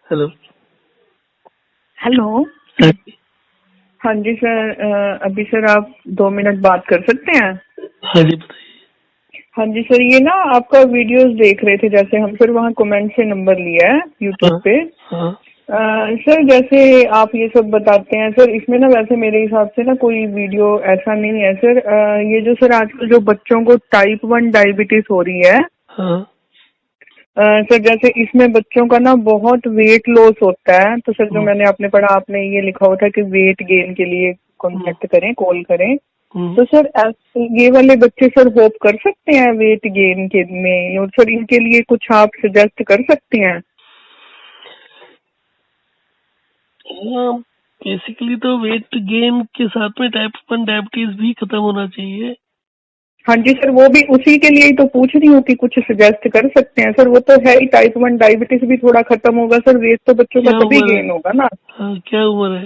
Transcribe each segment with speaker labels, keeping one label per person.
Speaker 1: Hello.
Speaker 2: Hello.
Speaker 1: हाँ जी।
Speaker 2: हाँ जी sir, अभी सर आप 2 मिनट बात कर सकते हैं?
Speaker 1: हाँ जी बताइए।
Speaker 2: हाँ जी सर, ये ना आपका वीडियोस देख रहे थे, जैसे हम सर वहाँ कमेंट से नंबर लिया है यूट्यूब
Speaker 1: हाँ
Speaker 2: पे।
Speaker 1: हाँ
Speaker 2: सर जैसे आप ये सब बताते हैं सर, इसमें ना वैसे मेरे हिसाब से ना कोई वीडियो ऐसा नहीं है सर। ये जो सर आजकल जो बच्चों को टाइप 1 डायबिटीज हो रही है,
Speaker 1: हाँ
Speaker 2: सर जैसे इसमें बच्चों का ना बहुत वेट लॉस होता है, तो सर जो
Speaker 1: हम्म,
Speaker 2: मैंने आपने पढ़ा, आपने ये लिखा हुआ था कि वेट गेन के लिए
Speaker 1: हम्म,
Speaker 2: कॉन्टेक्ट करें, कॉल करें।
Speaker 1: हम्म।
Speaker 2: तो सर ये वाले बच्चे सर होप कर सकते हैं वेट गेन के में, और सर इनके लिए कुछ आप सजेस्ट कर सकते हैं?
Speaker 1: हाँ, बेसिकली तो वेट गेन के साथ में टाइप 1 डायबिटीज भी खत्म होना चाहिए।
Speaker 2: हाँ जी सर, वो भी उसी के लिए ही तो पूछ रही हूँ कि कुछ सजेस्ट कर सकते हैं सर। वो तो है ही, टाइप 1 डायबिटीज भी थोड़ा खत्म होगा सर, वेट तो बच्चों का
Speaker 1: क्या
Speaker 2: तभी
Speaker 1: उम्र है?
Speaker 2: गेन होगा ना।
Speaker 1: हाँ, क्या उम्र है?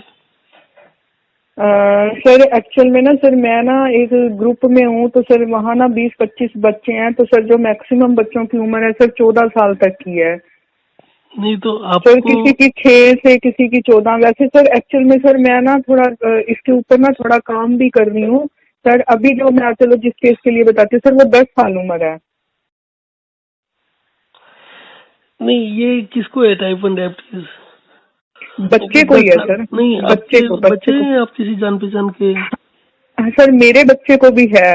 Speaker 2: सर एक्चुअल में ना सर, मैं ना एक ग्रुप में हूँ, तो सर वहाँ ना 20-25 बच्चे हैं, तो सर जो मैक्सिमम बच्चों की उम्र है सर 14 साल तक की है
Speaker 1: नहीं तो
Speaker 2: सर।
Speaker 1: आपको
Speaker 2: किसी की 6 से, किसी की 14। वैसे सर एक्चुअल में सर मैं ना थोड़ा इसके ऊपर ना थोड़ा काम भी कर रही हूँ सर। अभी जो मैं चलो जिस केस के लिए बताती हूँ सर, वो 10 साल उम्र है।
Speaker 1: नहीं, ये किसको है टाइप 1 डायबिटीज?
Speaker 2: बच्चे को ही
Speaker 1: 10
Speaker 2: है
Speaker 1: साल
Speaker 2: सर।
Speaker 1: नहीं,
Speaker 2: बच्चे
Speaker 1: आपके
Speaker 2: को,
Speaker 1: बच्चे
Speaker 2: बच्चे को।
Speaker 1: हैं? आप किसी जान पहचान के?
Speaker 2: हाँ सर, मेरे बच्चे को भी है।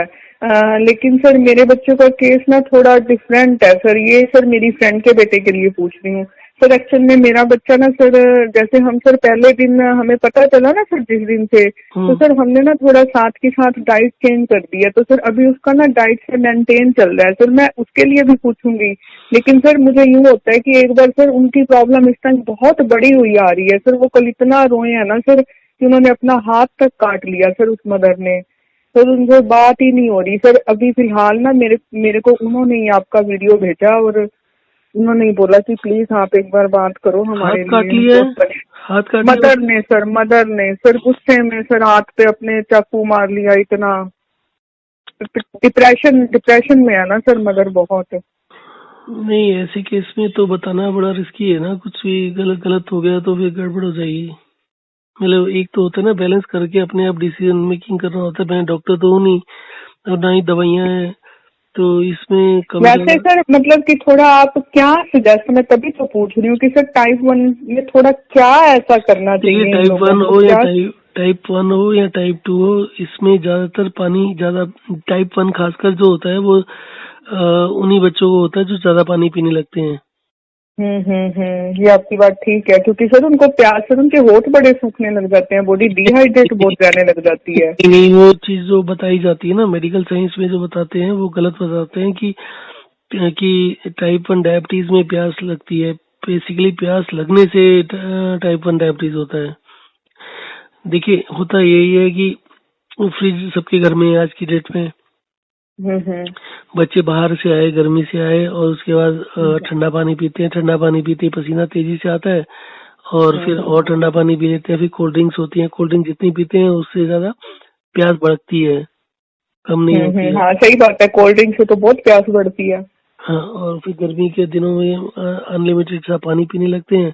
Speaker 2: लेकिन सर मेरे बच्चों का केस ना थोड़ा डिफरेंट है सर। ये सर मेरी फ्रेंड के बेटे के लिए पूछ रही हूँ सर। एक्चुअल में मेरा बच्चा ना सर, जैसे हम सर पहले दिन हमें पता चला ना सर, जिस दिन से, तो
Speaker 1: हम्म।
Speaker 2: सर हमने ना थोड़ा साथ के साथ डाइट चेंज कर दिया, तो सर अभी उसका ना डाइट से मेंटेन चल रहा है सर। मैं उसके लिए भी पूछूंगी, लेकिन सर मुझे यूँ होता है कि एक बार सर उनकी प्रॉब्लम इस टाइम बहुत बड़ी हुई आ रही है सर। वो कल इतना रोए हैं ना सर कि उन्होंने अपना हाथ तक काट लिया सर उस मदर ने। सर उनसे बात ही नहीं हो रही सर। अभी फिलहाल ना मेरे मेरे को उन्होंने ही आपका वीडियो भेजा, और उन्होंने ही बोला कि प्लीज आप एक बार बात करो
Speaker 1: हाथ
Speaker 2: हमारे लिए,
Speaker 1: काट
Speaker 2: हम
Speaker 1: लिया
Speaker 2: बहुत
Speaker 1: है?
Speaker 2: परेशान।
Speaker 1: हाथ काट लिया
Speaker 2: मदर
Speaker 1: उसने?
Speaker 2: ने सर, मदर ने सर गुस्से में सर हाथ पे अपने चाकू मार लिया। इतना डिप्रेशन डिप्रेशन में है ना सर मदर बहुत।
Speaker 1: नहीं, ऐसे केस में तो बताना बड़ा रिस्की है ना। कुछ भी गलत गलत हो गया तो फिर गड़बड़ हो जाएगी। मतलब एक तो होता है ना, बैलेंस करके अपने आप डिसीजन मेकिंग करना होता है। मैं डॉक्टर तो हूँ नहीं और ना ही दवाइयाँ हैं, तो इसमें कम
Speaker 2: वैसे
Speaker 1: ज्यादा।
Speaker 2: सर मतलब कि थोड़ा आप क्या सजेस्ट, मैं तभी तो पूछ रही हूँ कि सर टाइप 1 में थोड़ा क्या ऐसा करना
Speaker 1: देखिए,
Speaker 2: चाहिए इन
Speaker 1: टाइप
Speaker 2: लोगों
Speaker 1: 1
Speaker 2: को,
Speaker 1: हो या
Speaker 2: क्या?
Speaker 1: टाइप 1 हो या टाइप 2 हो, इसमें ज्यादातर पानी ज्यादा। टाइप 1 खासकर जो होता है वो उन्हीं बच्चों को होता है जो ज्यादा पानी पीने लगते हैं।
Speaker 2: ये आपकी बात ठीक है, क्योंकि सर उनको प्यास, सर उनके होंठ बड़े सूखने लग जाते हैं, बॉडी डिहाइड्रेट बहुत रहने लग जाती है।
Speaker 1: नहीं, वो चीज जो बताई जाती है ना मेडिकल साइंस में, जो बताते हैं वो गलत बताते हैं कि टाइप 1 डायबिटीज में प्यास लगती है। बेसिकली प्यास लगने से टाइप 1 डायबिटीज होता है। देखिए, होता यही है कि फ्रिज सबके घर में है आज की डेट में।
Speaker 2: हम्म।
Speaker 1: बच्चे बाहर से आए, गर्मी से आए, और उसके बाद
Speaker 2: हम्म
Speaker 1: ठंडा पानी पीते हैं। ठंडा पानी पीते ही पसीना तेजी से आता है, और
Speaker 2: हम्म
Speaker 1: फिर
Speaker 2: हम्म
Speaker 1: और ठंडा पानी पी लेते हैं। फिर कोल्ड ड्रिंक्स होती हैं। कोल्ड ड्रिंक जितनी पीते हैं उससे ज्यादा प्यास बढ़ती है, कम नहीं होती है।
Speaker 2: हाँ सही बात है, कोल्ड ड्रिंक से तो बहुत प्यास बढ़ती है।
Speaker 1: हाँ, और फिर गर्मी के दिनों में अनलिमिटेड सा पानी पीने लगते हैं,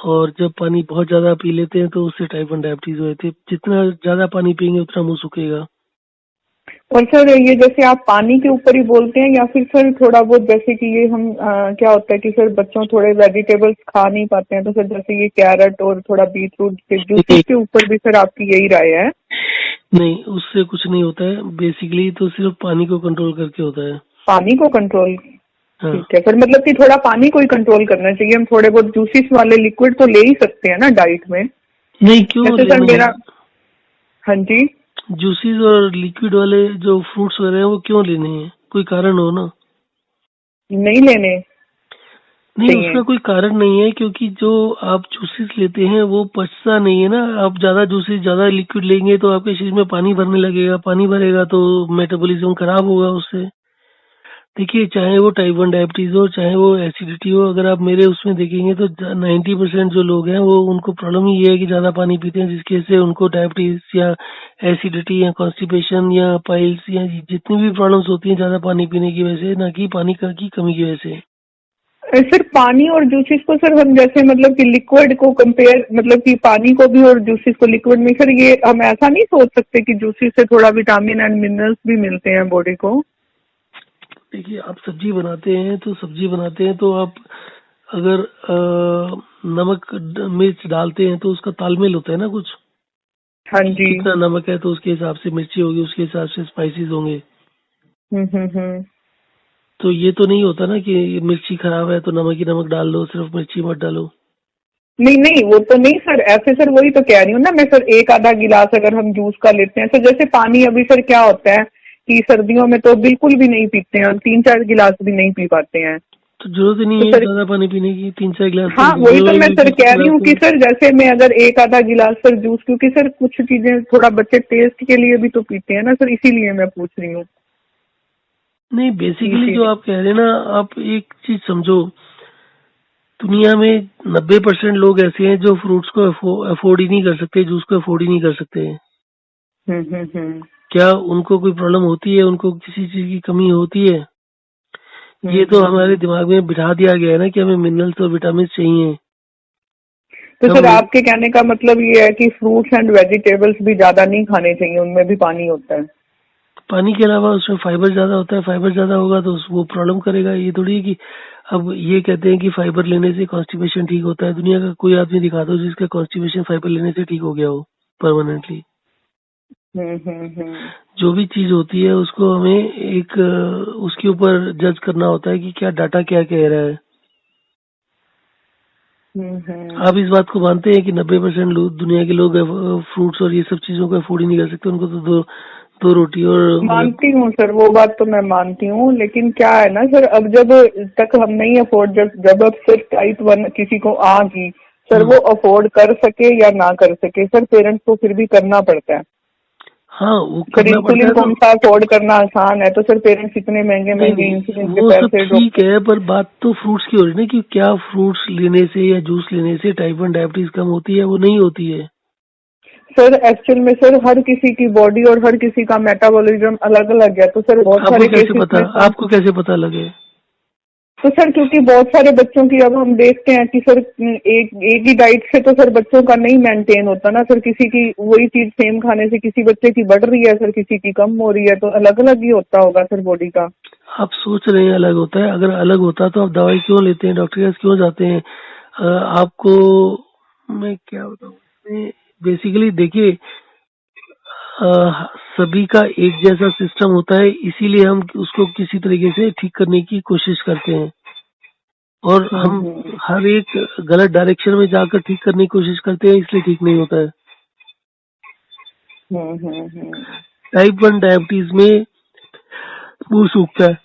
Speaker 1: और जब पानी बहुत ज्यादा पी लेते हैं तो उससे टाइप 1 डायबिटीज हो जाती है। जितना ज्यादा पानी पियेंगे उतना मुंह सूखेगा।
Speaker 2: और सर ये जैसे आप पानी के ऊपर ही बोलते हैं, या फिर सर थोड़ा बहुत जैसे कि ये हम क्या होता है कि सर बच्चों थोड़े वेजिटेबल्स खा नहीं पाते हैं, तो सर जैसे ये कैरेट और थोड़ा बीट रूट के जूसेस
Speaker 1: नहीं
Speaker 2: के ऊपर भी सर आपकी यही राय है?
Speaker 1: नहीं, उससे कुछ नहीं होता है। बेसिकली तो सिर्फ पानी को कंट्रोल करके होता है।
Speaker 2: पानी को कंट्रोल?
Speaker 1: हाँ।
Speaker 2: ठीक है सर, मतलब कि थोड़ा पानी को ही कंट्रोल करना चाहिए। हम थोड़े बहुत जूसेस वाले लिक्विड तो ले ही सकते हैं ना डाइट में?
Speaker 1: नहीं, क्यों
Speaker 2: जैसे सर
Speaker 1: लेना है?
Speaker 2: मेरा। हाँ जी।
Speaker 1: जूसेस और लिक्विड वाले जो फ्रूट्स वगैरह हैं वो क्यों लेने हैं? कोई कारण हो ना।
Speaker 2: नहीं लेने
Speaker 1: नहीं,
Speaker 2: चाहिए?
Speaker 1: उसका कोई कारण नहीं है, क्योंकि जो आप जूसेस लेते हैं वो पचता नहीं है ना। आप ज्यादा जूसेस, ज्यादा लिक्विड लेंगे तो आपके शरीर में पानी भरने लगेगा। पानी भरेगा तो मेटाबॉलिज्म खराब होगा उससे। देखिए, चाहे वो टाइप 1 डायबिटीज हो, चाहे वो एसिडिटी हो, अगर आप मेरे उसमें देखेंगे तो 90% जो लोग हैं वो, उनको प्रॉब्लम ही ये है कि ज्यादा पानी पीते हैं, जिसकी वजह से उनको डायबिटीज या एसिडिटी या कॉन्स्टिपेशन या पाइल्स या जितनी भी प्रॉब्लम्स होती हैं ज्यादा पानी पीने की वजह से, ना कि पानी की कमी की वजह से।
Speaker 2: सर पानी और जूसेस को सर हम जैसे मतलब कि लिक्विड को कंपेयर मतलब कि पानी को भी और जूसेस को लिक्विड में सर ये हम ऐसा नहीं सोच सकते कि जूसेस से थोड़ा विटामिन एंड मिनरल्स भी मिलते हैं बॉडी को।
Speaker 1: देखिए, आप सब्जी बनाते हैं तो आप अगर नमक मिर्च डालते हैं तो उसका तालमेल होता है ना कुछ,
Speaker 2: हाँ
Speaker 1: कि
Speaker 2: जी।
Speaker 1: कितना नमक है तो उसके हिसाब से मिर्ची होगी, उसके हिसाब से स्पाइसेस होंगे।
Speaker 2: हम्म।
Speaker 1: तो ये तो नहीं होता ना कि मिर्ची खराब है तो नमक ही नमक डाल दो, सिर्फ मिर्ची मत डालो।
Speaker 2: नहीं नहीं वो तो नहीं सर, ऐसे सर वही तो कह रही हूँ ना मैं सर, एक आधा गिलास अगर हम जूस का लेते हैं सर, जैसे पानी अभी सर क्या होता है कि सर्दियों में तो बिल्कुल भी नहीं पीते हैं हम, 3-4 गिलास भी नहीं पी पाते हैं।
Speaker 1: तो जरूरत ही
Speaker 2: तो
Speaker 1: नहीं है
Speaker 2: सर
Speaker 1: ज्यादा पानी पीने की, 3-4 गिलास तो
Speaker 2: हाँ वही
Speaker 1: गर्मियों
Speaker 2: तो
Speaker 1: में
Speaker 2: मैं
Speaker 1: भी
Speaker 2: सर
Speaker 1: पी
Speaker 2: कह
Speaker 1: सकते
Speaker 2: रही
Speaker 1: हैं
Speaker 2: हूँ
Speaker 1: आप
Speaker 2: कि
Speaker 1: तो।
Speaker 2: सर जैसे मैं अगर एक आधा गिलास सर जूस, क्योंकि सर कुछ चीजें थोड़ा बच्चे टेस्ट के लिए भी तो पीते हैं ना सर, इसीलिए मैं पूछ रही हूँ
Speaker 1: नहीं,
Speaker 2: कि
Speaker 1: बेसिकली जो
Speaker 2: इसीलिए।
Speaker 1: आप कह रहे हैं ना, आप एक चीज समझो, दुनिया में 90% लोग ऐसे हैं जो फ्रूट्स को अफोर्ड ही नहीं कर सकते, जूस को अफोर्ड ही नहीं कर सकते हैं।
Speaker 2: हम्म।
Speaker 1: क्या उनको कोई प्रॉब्लम होती है, उनको किसी चीज की कमी होती है? ये तो हमारे
Speaker 2: हम्म।
Speaker 1: दिमाग में बिठा दिया गया है ना कि हमें मिनरल्स और विटामिन चाहिए।
Speaker 2: तो
Speaker 1: जब
Speaker 2: सर
Speaker 1: हम
Speaker 2: आपके कहने का मतलब ये है कि फ्रूट्स एंड वेजिटेबल्स भी ज्यादा नहीं खाने चाहिए, उनमें भी पानी होता है।
Speaker 1: पानी के अलावा उसमें फाइबर ज्यादा होता है, फाइबर ज्यादा होगा तो वो प्रॉब्लम करेगा। ये थोड़ी है कि अब ये कहते हैं कि फाइबर लेने से कॉन्स्टिपेशन ठीक होता है। दुनिया का कोई आदमी दिखा दो जिसका कॉन्स्टिपेशन फाइबर लेने से ठीक हो गया हो परमानेंटली।
Speaker 2: हम्म।
Speaker 1: जो भी चीज होती है उसको हमें एक उसके ऊपर जज करना होता है कि क्या डाटा क्या कह रहा है।
Speaker 2: हम्म।
Speaker 1: आप इस बात को मानते हैं कि 90% लोग, दुनिया के लोग फ्रूट्स और ये सब चीजों को अफोर्ड ही नहीं कर सकते? उनको तो दो दो रोटी और
Speaker 2: मानती हूँ सर, वो बात तो मैं मानती हूँ, लेकिन क्या है ना सर, अब जब तक हम नहीं अफोर्ड, जब जब अब सिर्फ टाइप 1 किसी को आ गई सर,
Speaker 1: हम्म,
Speaker 2: वो अफोर्ड कर सके या ना कर सके सर, पेरेंट्स को फिर भी करना पड़ता है।
Speaker 1: हाँ, वो
Speaker 2: सर
Speaker 1: करना पड़ता
Speaker 2: इंसुलिन
Speaker 1: है तो।
Speaker 2: कौन सा अफोर्ड करना आसान है, तो सर पेरेंट्स इतने महंगे
Speaker 1: नहीं
Speaker 2: महंगे
Speaker 1: नहीं,
Speaker 2: इंसुलिन के
Speaker 1: वो सब
Speaker 2: पैसे
Speaker 1: ठीक
Speaker 2: डॉक्टर।
Speaker 1: है, पर बात तो फ्रूट्स की हो रही है ना कि क्या फ्रूट्स लेने से या जूस लेने से टाइप 1 डायबिटीज कम होती है? वो नहीं होती है।
Speaker 2: सर एक्चुअल में सर हर किसी की बॉडी और हर किसी का मेटाबॉलिज्म अलग अलग है, तो सर बहुत
Speaker 1: आपको
Speaker 2: सारे
Speaker 1: कैसे
Speaker 2: केसेस
Speaker 1: पता?
Speaker 2: में सर,
Speaker 1: आपको कैसे पता लगे?
Speaker 2: तो सर क्योंकि बहुत सारे बच्चों की अब हम देखते हैं कि सर एक एक ही डाइट से तो सर बच्चों का नहीं मेंटेन होता ना सर, किसी की वही चीज सेम खाने से किसी बच्चे की बढ़ रही है सर, किसी की कम हो रही है, तो अलग अलग ही होता होगा सर बॉडी का।
Speaker 1: आप सोच रहे हैं अलग होता है, अगर अलग होता तो आप दवाई क्यों लेते हैं, डॉक्टर के पास क्यों जाते हैं? आपको मैं क्या बताऊँ, बेसिकली देखिए, सभी का एक जैसा सिस्टम होता है, इसीलिए हम उसको किसी तरीके से ठीक करने की कोशिश करते हैं। और हम
Speaker 2: हम्म।
Speaker 1: हर एक गलत डायरेक्शन में जाकर ठीक करने की कोशिश करते हैं, इसलिए ठीक नहीं होता है।
Speaker 2: हम्म।
Speaker 1: टाइप 1 डायबिटीज में मुंह सूखता है,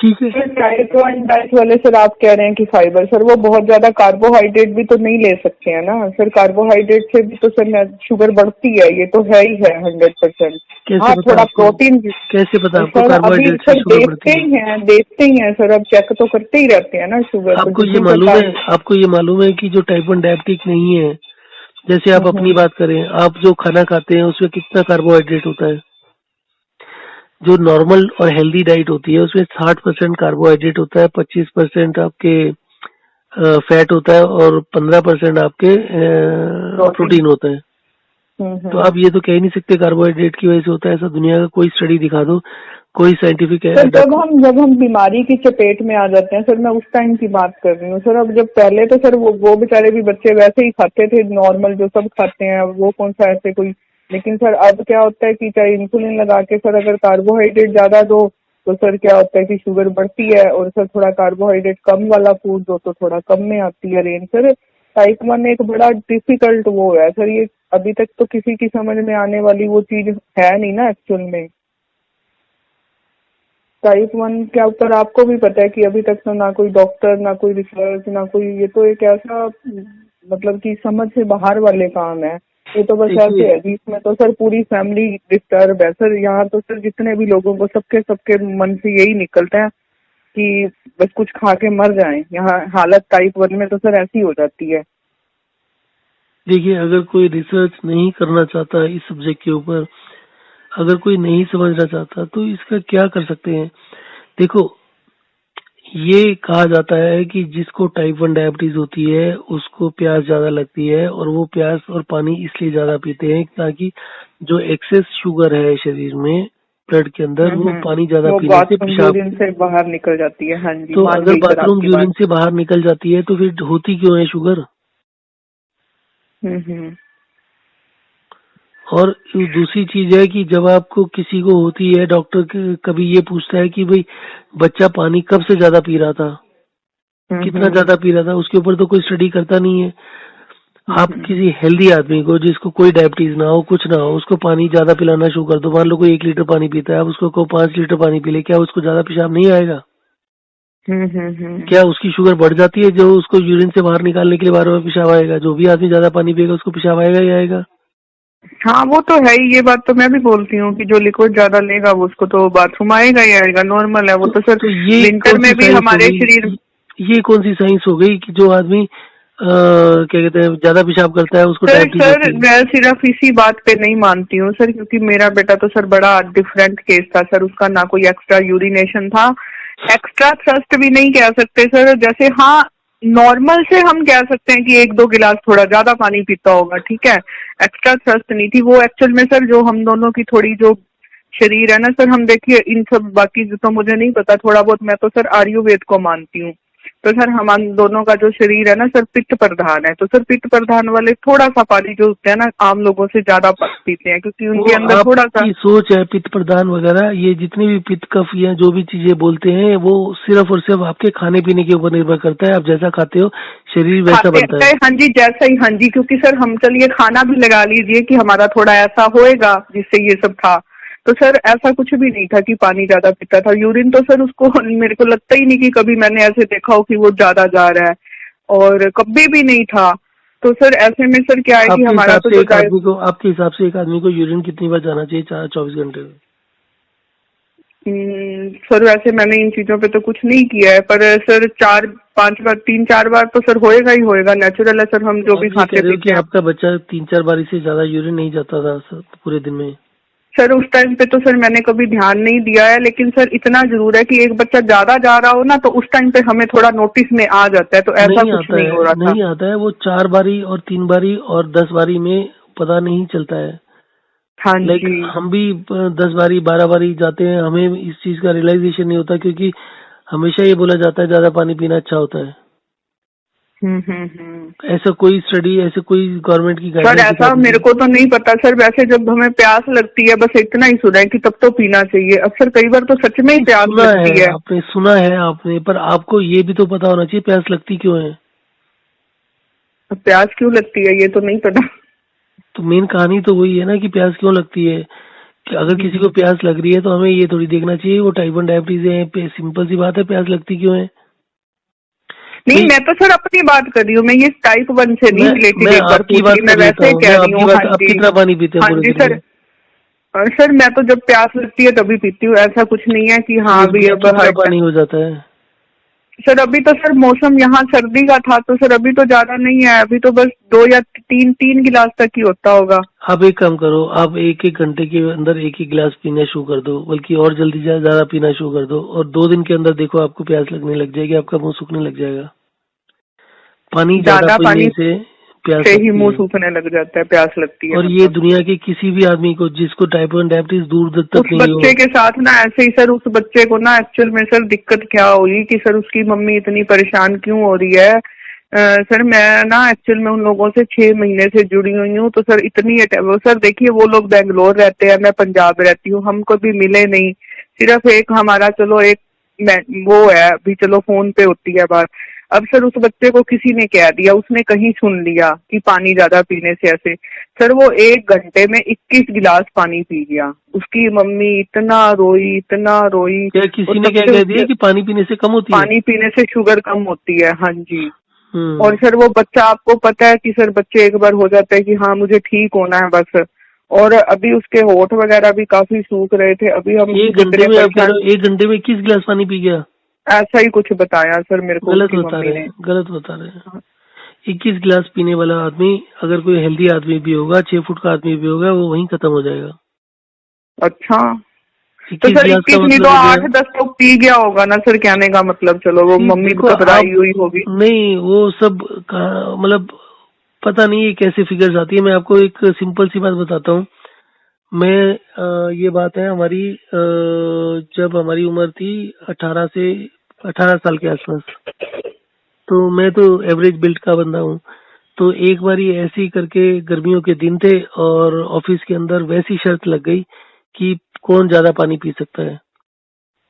Speaker 1: ठीक है।
Speaker 2: सर डाइट डाइट वाले सर आप कह रहे हैं कि फाइबर, सर वो बहुत ज्यादा कार्बोहाइड्रेट भी तो नहीं ले सकते हैं ना सर, कार्बोहाइड्रेट से भी तो सर शुगर बढ़ती है, ये तो है ही है 100%।
Speaker 1: कैसे
Speaker 2: हाँ
Speaker 1: पता
Speaker 2: थोड़ा
Speaker 1: आपको?
Speaker 2: प्रोटीन।
Speaker 1: कैसे पता आपको
Speaker 2: सर अभी
Speaker 1: कार्बोहाइड्रेट से
Speaker 2: सर
Speaker 1: शुगर बढ़ती है?
Speaker 2: देखते ही हैं सर, अब चेक तो करते ही रहते हैं ना शुगर, तो
Speaker 1: आपको
Speaker 2: जिस
Speaker 1: ये
Speaker 2: दिन
Speaker 1: मालूम
Speaker 2: सर।
Speaker 1: है, आपको ये मालूम है कि जो टाइप 1 डायबिटिक नहीं है, जैसे आप अपनी
Speaker 2: हम्म।
Speaker 1: बात करें, आप जो खाना खाते हैं उसमें कितना कार्बोहाइड्रेट होता है? जो नॉर्मल और हेल्दी डाइट होती है उसमें 60% कार्बोहाइड्रेट होता है, 25% आपके फैट होता है और 15% आपके
Speaker 2: प्रोटीन।
Speaker 1: प्रोटीन होता है। तो
Speaker 2: हम्म।
Speaker 1: आप ये तो कह ही नहीं सकते कार्बोहाइड्रेट की वजह से होता है, ऐसा दुनिया का कोई स्टडी दिखा दो, कोई साइंटिफिक
Speaker 2: सर
Speaker 1: डॉक्टर।
Speaker 2: जब हम बीमारी की चपेट में आ जाते हैं सर, मैं उस टाइम की बात कर रही हूँ सर। अब जब पहले तो सर वो बेचारे भी बच्चे वैसे ही खाते थे नॉर्मल जो सब खाते हैं, अब वो कौन सा ऐसे कोई। लेकिन सर अब क्या होता है कि चाहे इंसुलिन लगा के सर अगर कार्बोहाइड्रेट ज्यादा दो तो सर क्या होता है कि शुगर बढ़ती है, और सर थोड़ा कार्बोहाइड्रेट कम वाला फूड दो तो थोड़ा कम में आती है रेंज सर। टाइप 1 एक बड़ा डिफिकल्ट वो है सर, ये अभी तक तो किसी की समझ में आने वाली वो चीज है नहीं ना एक्चुअल में। टाइप 1 के ऊपर आपको भी पता है कि अभी तक तो ना कोई डॉक्टर, ना कोई रिसर्च, ना कोई, ये तो एक ऐसा मतलब कि समझ से बाहर वाले काम है। ये तो बस ऐसे
Speaker 1: देखिए
Speaker 2: है जी, इसमें तो सर पूरी फैमिली डिस्टर्ब है सर, यहाँ तो सर जितने भी लोगों को सबके सबके मन से यही निकलता है कि बस कुछ खा के मर जाएं। यहाँ हालत टाइप 1 में तो सर ऐसी हो जाती है।
Speaker 1: देखिए, अगर कोई रिसर्च नहीं करना चाहता इस सब्जेक्ट के ऊपर, अगर कोई नहीं समझना चाहता तो इसका क्या कर सकते हैं? देखो, ये कहा जाता है कि जिसको टाइप 1 डायबिटीज होती है उसको प्यास ज्यादा लगती है, और वो प्यास और पानी इसलिए ज्यादा पीते हैं ताकि जो एक्सेस शुगर है शरीर में, ब्लड के अंदर, वो पानी ज्यादा
Speaker 2: वो
Speaker 1: पीने से
Speaker 2: बाथरूम
Speaker 1: पेशाब।
Speaker 2: यूरिन से बाहर निकल जाती है। हाँ जी,
Speaker 1: तो
Speaker 2: मान
Speaker 1: अगर
Speaker 2: गई सर
Speaker 1: बाथरूम
Speaker 2: आपकी
Speaker 1: यूरिन
Speaker 2: बात।
Speaker 1: से बाहर निकल जाती है तो फिर होती क्यों है शुगर?
Speaker 2: हम्म।
Speaker 1: और दूसरी चीज है कि जब आपको किसी को होती है, डॉक्टर कभी ये पूछता है कि भाई बच्चा पानी कब से ज्यादा पी रहा था, कितना ज्यादा पी रहा था, उसके ऊपर तो कोई स्टडी करता नहीं है। आप किसी हेल्दी आदमी को जिसको कोई डायबिटीज ना हो, कुछ ना हो, उसको पानी ज्यादा पिलाना शुरू कर दो। मान लो कोई 1 लीटर पानी पीता है, आप उसको कहो 5 लीटर पानी पी ले, क्या उसको ज्यादा पेशाब नहीं आएगा? क्या उसकी शुगर बढ़ जाती है? जो उसको यूरिन से बाहर निकालने के लिए बार बार पेशाब आएगा। जो भी आदमी ज्यादा पानी पिएगा उसको पेशाब आएगा ही आएगा।
Speaker 2: हाँ वो तो है ही, ये बात तो मैं भी बोलती हूँ कि जो लिक्विड ज्यादा लेगा वो उसको तो बाथरूम आएगा ही आएगा, नॉर्मल है वो तो सर।
Speaker 1: ये
Speaker 2: विंटर
Speaker 1: कौन सी
Speaker 2: में भी
Speaker 1: साइंस हो
Speaker 2: हमारे शरीर।
Speaker 1: गई? ये कौन सी साइंस हो गई कि जो आदमी क्या कहते हैं ज्यादा पेशाब करता है उसको डायबिटीज
Speaker 2: सर
Speaker 1: होती है?
Speaker 2: मैं सिर्फ इसी बात पे नहीं मानती हूँ सर, क्योंकि मेरा बेटा तो सर बड़ा डिफरेंट केस था सर। उसका ना कोई एक्स्ट्रा यूरिनेशन था, एक्स्ट्रा थ्रस्ट भी नहीं कह सकते सर। जैसे हाँ नॉर्मल से हम कह सकते हैं कि 1-2 गिलास थोड़ा ज्यादा पानी पीता होगा, ठीक है। एक्स्ट्रा थ्रस्ट नहीं थी वो एक्चुअल में सर। जो हम दोनों की थोड़ी जो शरीर है ना सर, हम देखिए इन सब बाकी जो तो मुझे नहीं पता, थोड़ा बहुत मैं तो सर आयुर्वेद को मानती हूँ। तो सर हम दोनों का जो शरीर है ना सर पित्त प्रधान है, तो सर पित्त प्रधान वाले थोड़ा सा पानी जो होता है ना आम लोगों से ज्यादा पीते हैं, क्योंकि उनके
Speaker 1: वो
Speaker 2: अंदर थोड़ा सा।
Speaker 1: आपकी सोच है। पित्त प्रदान वगैरह ये जितने भी पित्त कफ या जो भी चीजें बोलते हैं वो सिर्फ और सिर्फ आपके खाने पीने के ऊपर निर्भर करता है। आप जैसा खाते हो शरीर वैसा
Speaker 2: खाते
Speaker 1: बनता है।
Speaker 2: हाँ जी, जैसा ही। हाँ जी, क्योंकि सर हम चलिए खाना भी लगा लीजिए कि हमारा थोड़ा ऐसा होएगा जिससे ये सब था। तो सर ऐसा कुछ भी नहीं था कि पानी ज्यादा पीता था। यूरिन तो सर उसको मेरे को लगता ही नहीं कि कभी मैंने ऐसे देखा हो कि वो ज्यादा जा रहा है, और कभी भी नहीं था। तो सर ऐसे में सर क्या है कि हमारा तो जो डाइट।
Speaker 1: आपके हिसाब से एक आदमी को यूरिन कितनी बार जाना चाहिए 24 घंटे में?
Speaker 2: सर वैसे मैंने इन चीजों पे तो कुछ नहीं किया है, पर सर 4-5 बार, 3-4 बार तो सर होएगा ही होएगा, नेचुरल है सर। हम जो
Speaker 1: आप
Speaker 2: भी
Speaker 1: ये कह
Speaker 2: खाते
Speaker 1: रहे हो कि
Speaker 2: पीते हैं।
Speaker 1: आपका बच्चा 3-4 बार से ज्यादा यूरिन नहीं जाता था पूरे दिन में?
Speaker 2: सर उस टाइम पे तो सर मैंने कभी ध्यान नहीं दिया है, लेकिन सर इतना जरूर है कि एक बच्चा ज्यादा जा रहा हो ना तो उस टाइम पे हमें थोड़ा नोटिस में आ जाता है। तो ऐसा
Speaker 1: नहीं
Speaker 2: कुछ
Speaker 1: आता
Speaker 2: नहीं
Speaker 1: है,
Speaker 2: हो रहा था।
Speaker 1: नहीं आता है। वो 4 बारी और 3 बारी और 10 बारी में पता नहीं चलता है।
Speaker 2: हाँ
Speaker 1: लाइक
Speaker 2: जी।
Speaker 1: हम भी 10 बारी 12 बारी जाते हैं, हमें इस चीज का रियलाइजेशन नहीं होता, क्योंकि हमेशा ये बोला जाता है ज्यादा पानी पीना अच्छा होता है। ऐसा कोई स्टडी, ऐसे कोई गवर्नमेंट की
Speaker 2: सर
Speaker 1: गाइडलाइन
Speaker 2: ऐसा
Speaker 1: दिखा
Speaker 2: मेरे
Speaker 1: दीजिए।
Speaker 2: को तो नहीं पता सर। वैसे जब हमें प्यास लगती है बस इतना ही सुना है कि तब तो पीना चाहिए। अक्सर कई बार तो सच में ही प्यास
Speaker 1: सुना है
Speaker 2: लगती है।
Speaker 1: आपने, सुना है आपने, पर आपको ये भी तो पता होना चाहिए प्यास लगती क्यों है।
Speaker 2: अब प्यास क्यों लगती है ये तो नहीं पता।
Speaker 1: तो मेन कहानी तो वही है ना कि प्यास क्यों लगती है। कि अगर किसी को प्यास लग रही है तो हमें ये थोड़ी देखना चाहिए वो टाइप 1 डायबिटीज है। सिंपल सी बात है, प्यास लगती क्यों है।
Speaker 2: नहीं मैं तो सर अपनी बात कर रही हूँ, मैं ये टाइप 1 से नहीं रिलेटेड
Speaker 1: मैं
Speaker 2: एक बार
Speaker 1: आपकी
Speaker 2: पूछ
Speaker 1: बात
Speaker 2: रही, मैं
Speaker 1: कर लेता
Speaker 2: वैसे
Speaker 1: हूँ।
Speaker 2: कह
Speaker 1: मैं
Speaker 2: रही
Speaker 1: आपकी
Speaker 2: हूँ।
Speaker 1: बात,
Speaker 2: हाँ
Speaker 1: आप
Speaker 2: जी।
Speaker 1: कितना पानी पीते हैं
Speaker 2: हाँ
Speaker 1: पूरे
Speaker 2: जी
Speaker 1: दिन
Speaker 2: सर।
Speaker 1: में?
Speaker 2: सर मैं तो जब प्यास लगती है तभी पीती हूँ, ऐसा कुछ नहीं है कि हाँ
Speaker 1: एक
Speaker 2: भी
Speaker 1: दिन में
Speaker 2: अब
Speaker 1: कितना
Speaker 2: हर
Speaker 1: पानी हो जाता है?
Speaker 2: सर अभी तो सर मौसम यहाँ सर्दी का था तो सर अभी तो ज्यादा नहीं है, अभी तो बस 2 या 3 गिलास तक ही होता होगा।
Speaker 1: आप एक काम करो, आप 1-1 घंटे के अंदर 1-1 गिलास पीना शुरू कर दो, बल्कि और जल्दी ज्यादा पीना शुरू कर दो, और 2 दिन के अंदर देखो आपको प्यास लगने लग जाएगी, आपका मुंह सूखने लग जाएगा। पानी ज्यादा
Speaker 2: ज्यादा
Speaker 1: पीने
Speaker 2: पानी
Speaker 1: से प्यास
Speaker 2: से ही
Speaker 1: लगती
Speaker 2: मुंह
Speaker 1: है।
Speaker 2: सूखने लग जाता है, प्यास लगती है
Speaker 1: और ये
Speaker 2: मतलब।
Speaker 1: दुनिया के किसी भी आदमी को जिसको टाइप 1 डायबिटीज दूर
Speaker 2: उस
Speaker 1: तक नहीं
Speaker 2: बच्चे
Speaker 1: हो।
Speaker 2: के साथ ना ऐसे ही सर, उस बच्चे को ना एक्चुअल में सर दिक्कत क्या हुई कि सर उसकी मम्मी इतनी परेशान क्यों हो रही है। सर मैं ना एक्चुअल में उन लोगों से 6 महीने से जुड़ी हुई हूँ, तो सर इतनी सर देखिए वो लोग बेंगलोर रहते हैं, मैं पंजाब रहती हूँ, हम कभी मिले नहीं। सिर्फ एक हमारा चलो एक वो है अभी, चलो फोन पे होती है बात। अब सर उस बच्चे को किसी ने कह दिया, उसने कहीं सुन लिया कि पानी ज्यादा पीने से ऐसे। सर वो 1 घंटे में 21 गिलास पानी पी गया। उसकी मम्मी इतना रोई, इतना रोई।
Speaker 1: क्या
Speaker 2: और
Speaker 1: किसी ने
Speaker 2: तब
Speaker 1: क्या
Speaker 2: से
Speaker 1: कह दिया
Speaker 2: उसके
Speaker 1: कि पानी पीने से कम होती है?
Speaker 2: पानी पीने से शुगर कम होती है। हाँ जी। और
Speaker 1: हम्म।
Speaker 2: सर वो बच्चा, आपको पता है कि सर बच्चे एक बार हो जाता है कि हाँ मुझे ठीक होना है बस। और अभी उसके होठ वगैरह भी काफी सूख रहे थे, अभी हम
Speaker 1: 1 घंटे
Speaker 2: इतने
Speaker 1: में आप कह
Speaker 2: परेशान।
Speaker 1: रहे हो 1 घंटे में 21 गिलास पानी पी गया?
Speaker 2: ऐसा ही कुछ बताया सर मेरे को
Speaker 1: गलत
Speaker 2: उसकी
Speaker 1: बता
Speaker 2: मम्मी
Speaker 1: रहे
Speaker 2: ने।
Speaker 1: हैं, गलत बता रहे हैं। 21 गिलास पीने वाला आदमी अगर कोई हेल्दी आदमी भी होगा, 6 फुट का आदमी भी होगा, वो वहीं खत्म हो जाएगा।
Speaker 2: अच्छा। तो
Speaker 1: 21
Speaker 2: सर
Speaker 1: गिलास
Speaker 2: 21
Speaker 1: का
Speaker 2: नहीं
Speaker 1: मतलब
Speaker 2: तो
Speaker 1: हो गया।
Speaker 2: 8-10 तो पी गया होगा ना सर, कहने का मतलब। चलो वो मम्मी
Speaker 1: देखो
Speaker 2: घबराई
Speaker 1: आप,
Speaker 2: हुई होगी।
Speaker 1: नहीं वो सब मतलब पता नहीं ये कैसे फिगर्स आती है। मैं आपको एक सिंपल सी बात बताता हूँ। मैं ये बात है हमारी, जब हमारी उम्र थी 18 साल के आसपास, तो मैं तो एवरेज बिल्ड का बंदा हूँ। तो एक बार ये ऐसे ही करके गर्मियों के दिन थे और ऑफिस के अंदर वैसी शर्त लग गई कि कौन ज्यादा पानी पी सकता है।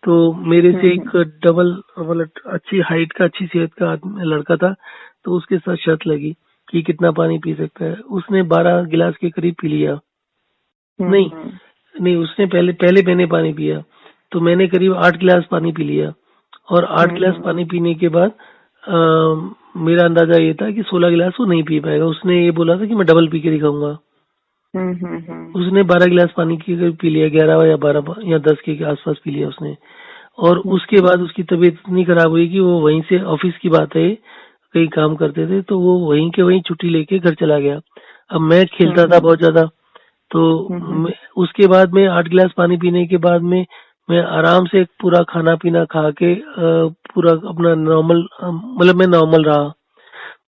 Speaker 1: तो मेरे से
Speaker 2: हम्म
Speaker 1: एक डबल मतलब अच्छी हाइट का, अच्छी सेहत का लड़का था, तो उसके साथ शर्त लगी कि कितना पानी पी सकता है। उसने 12 गिलास के करीब पी लिया।
Speaker 2: हम्म
Speaker 1: नहीं,
Speaker 2: हम्म
Speaker 1: नहीं, उसने पहले पहले मैंने पानी पिया, तो मैंने करीब 8 गिलास पानी पी लिया। और 8 गिलास
Speaker 2: हम्म
Speaker 1: पानी पीने के बाद मेरा अंदाजा ये था कि 16 गिलास वो नहीं पी पाएगा। उसने ये बोला था कि मैं डबल पी के दिखाऊंगा।
Speaker 2: हम्म।
Speaker 1: उसने 12 गिलास पानी की करीब पी लिया, 11 या 12 या 10 के आसपास पी लिया उसने। और उसके बाद उसकी तबीयत इतनी खराब हुई कि वो वहीं से, ऑफिस की बात है, कहीं काम करते थे, तो वो वहीं के वहीं छुट्टी लेके घर चला गया। अब मैं खेलता था बहुत ज्यादा, तो उसके बाद में 8 गिलास पानी पीने के बाद में मैं आराम से पूरा खाना पीना खा के पूरा अपना नॉर्मल, मतलब मैं नॉर्मल रहा।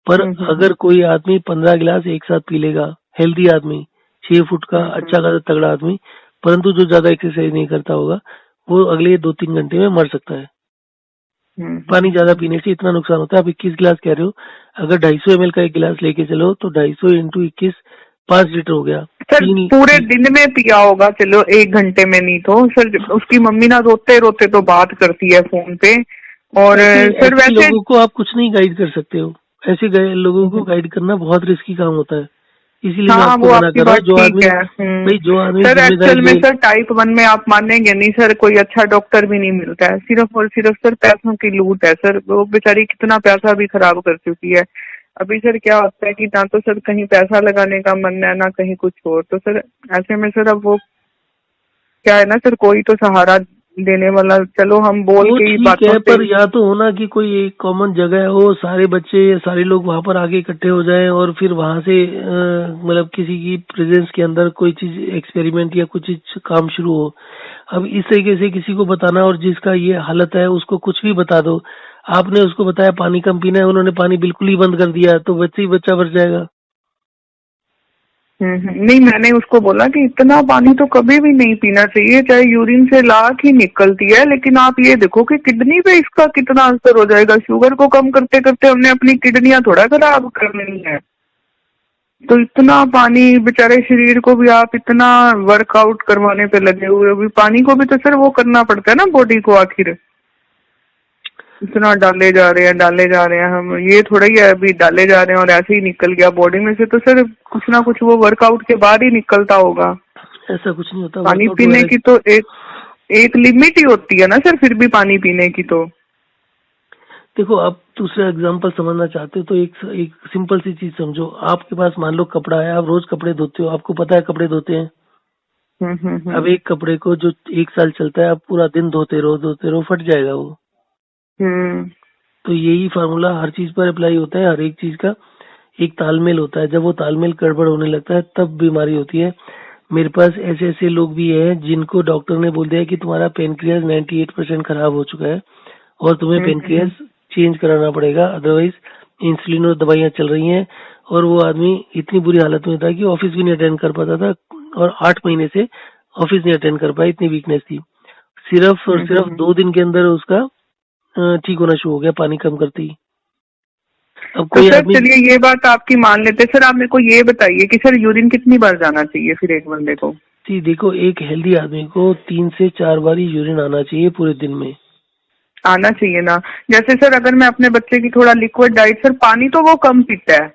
Speaker 1: पर अगर कोई आदमी 15 गिलास एक साथ पी लेगा, हेल्दी आदमी, 6 फुट का अच्छा खासा तगड़ा आदमी, परंतु जो ज्यादा एक्सरसाइज नहीं करता होगा, वो अगले 2-3 घंटे में मर सकता है। पानी ज्यादा पीने से इतना नुकसान होता है। आप 21 गिलास कह रहे हो, अगर 250 ml का एक गिलास लेके चलो तो 250 इंटू 21 5 लीटर हो गया।
Speaker 2: सर
Speaker 1: तीन
Speaker 2: पूरे दिन में पिया होगा, चलो 1 घंटे में नहीं तो सर। उसकी मम्मी ना रोते रोते तो बात करती है फोन पे। और
Speaker 1: ऐसे
Speaker 2: सर
Speaker 1: ऐसे
Speaker 2: वैसे
Speaker 1: लोगों को आप कुछ नहीं गाइड कर सकते हो। ऐसे लोगों को गाइड करना बहुत रिस्की काम होता है। इसीलिए मैं
Speaker 2: हाँ
Speaker 1: आपको
Speaker 2: वो
Speaker 1: मना
Speaker 2: आपकी
Speaker 1: कर रहा हूँ।
Speaker 2: बात
Speaker 1: जो
Speaker 2: ठीक
Speaker 1: आदमी,
Speaker 2: है।
Speaker 1: भाई जो आदमी
Speaker 2: सर
Speaker 1: जिम्मेदारी
Speaker 2: एक्चुअल में
Speaker 1: ले,
Speaker 2: सर टाइप 1 में आप मानेंगे नहीं सर, कोई अच्छा डॉक्टर भी नहीं मिलता है। सिर्फ और सिर्फ सर पैसों की लूट है सर। वो बेचारी कितना पैसा भी खराब कर चुकी है। अभी सर क्या होता है कि ना तो सर कहीं पैसा लगाने का मन है ना कहीं कुछ और। तो सर ऐसे में सर अब वो क्या है ना सर, कोई तो सहारा देने वाला, चलो हम बोल
Speaker 1: वो
Speaker 2: के ही
Speaker 1: ठीक
Speaker 2: बातों
Speaker 1: है,
Speaker 2: से।
Speaker 1: पर या तो होना कि कोई एक कॉमन जगह हो, सारे बच्चे या सारे लोग वहां पर आके इकट्ठे हो जाएं और फिर वहां से मतलब किसी की प्रेजेंस के अंदर कोई चीज एक्सपेरिमेंट या कुछ चीज काम शुरू हो। अब इस तरीके से किसी को बताना, और जिसका ये हालत है उसको कुछ भी बता दो। आपने उसको बताया पानी कम पीना है, उन्होंने पानी बिल्कुल ही बंद कर दिया, तो बच्चे ही बच्चा बच जाएगा।
Speaker 2: नहीं मैंने उसको बोला कि इतना पानी तो कभी भी नहीं पीना चाहिए, चाहे यूरिन से लाख ही निकलती है। लेकिन आप ये देखो कि किडनी पे इसका कितना असर हो जाएगा। शुगर को कम करते करते हमने अपनी किडनियां थोड़ा खराब कर ली है। तो इतना पानी बेचारे शरीर को भी आप इतना वर्कआउट करवाने पे लगे हुए हो। अभी पानी को भी तो सर वो करना पड़ता है ना बॉडी को। आखिर इतना डाले जा रहे हैं हम। ये थोड़ा ही है अभी डाले जा रहे हैं और ऐसे ही निकल गया बॉडी में से। तो सर कुछ ना कुछ वो वर्कआउट के बाद ही निकलता होगा।
Speaker 1: ऐसा कुछ नहीं होता
Speaker 2: पानी
Speaker 1: वर्कआउट
Speaker 2: पीने
Speaker 1: वगैरह।
Speaker 2: की तो एक एक लिमिट ही होती है ना सर, फिर भी पानी पीने की तो।
Speaker 1: देखो, आप दूसरा एग्जांपल समझना चाहते हो तो एक एक सिंपल सी चीज समझो। आपके पास मान लो कपड़ा है, आप रोज कपड़े धोते हो, आपको पता है कपड़े धोते हैं। अब एक कपड़े को जो 1 साल चलता है, आप पूरा दिन धोते रहो, फट जाएगा वो।
Speaker 2: हम्म
Speaker 1: तो यही फार्मूला हर चीज पर अप्लाई होता है। हर एक चीज का एक तालमेल होता है। जब वो तालमेल गड़बड़ होने लगता है तब बीमारी होती है। मेरे पास ऐसे ऐसे लोग भी हैं जिनको डॉक्टर ने बोल दिया कि तुम्हारा पेनक्रियास 98% खराब हो चुका है और तुम्हें पेनक्रियास चेंज कराना पड़ेगा, अदरवाइज इंसुलिन और दवाइयां चल रही हैं। और वो आदमी इतनी बुरी हालत में था कि ऑफिस भी नहीं अटेंड कर पाता था, और 8 महीने से ऑफिस नहीं अटेंड कर पाया, इतनी वीकनेस थी। सिर्फ और सिर्फ 2 दिन के अंदर उसका ठीक होना शुरू हो गया, पानी कम करती। अब
Speaker 2: तो
Speaker 1: कोई
Speaker 2: सर
Speaker 1: आदमी,
Speaker 2: चलिए ये बात आपकी मान लेते। सर आप मेरे को ये बताइए कि सर यूरिन कितनी बार जाना चाहिए फिर एक बंदे को।
Speaker 1: जी देखो, एक हेल्दी आदमी को 3 से 4 बार ही यूरिन आना चाहिए पूरे दिन में।
Speaker 2: आना चाहिए ना। जैसे सर अगर मैं अपने बच्चे की थोड़ा लिक्विड डाइट, सर पानी तो वो कम पीता है।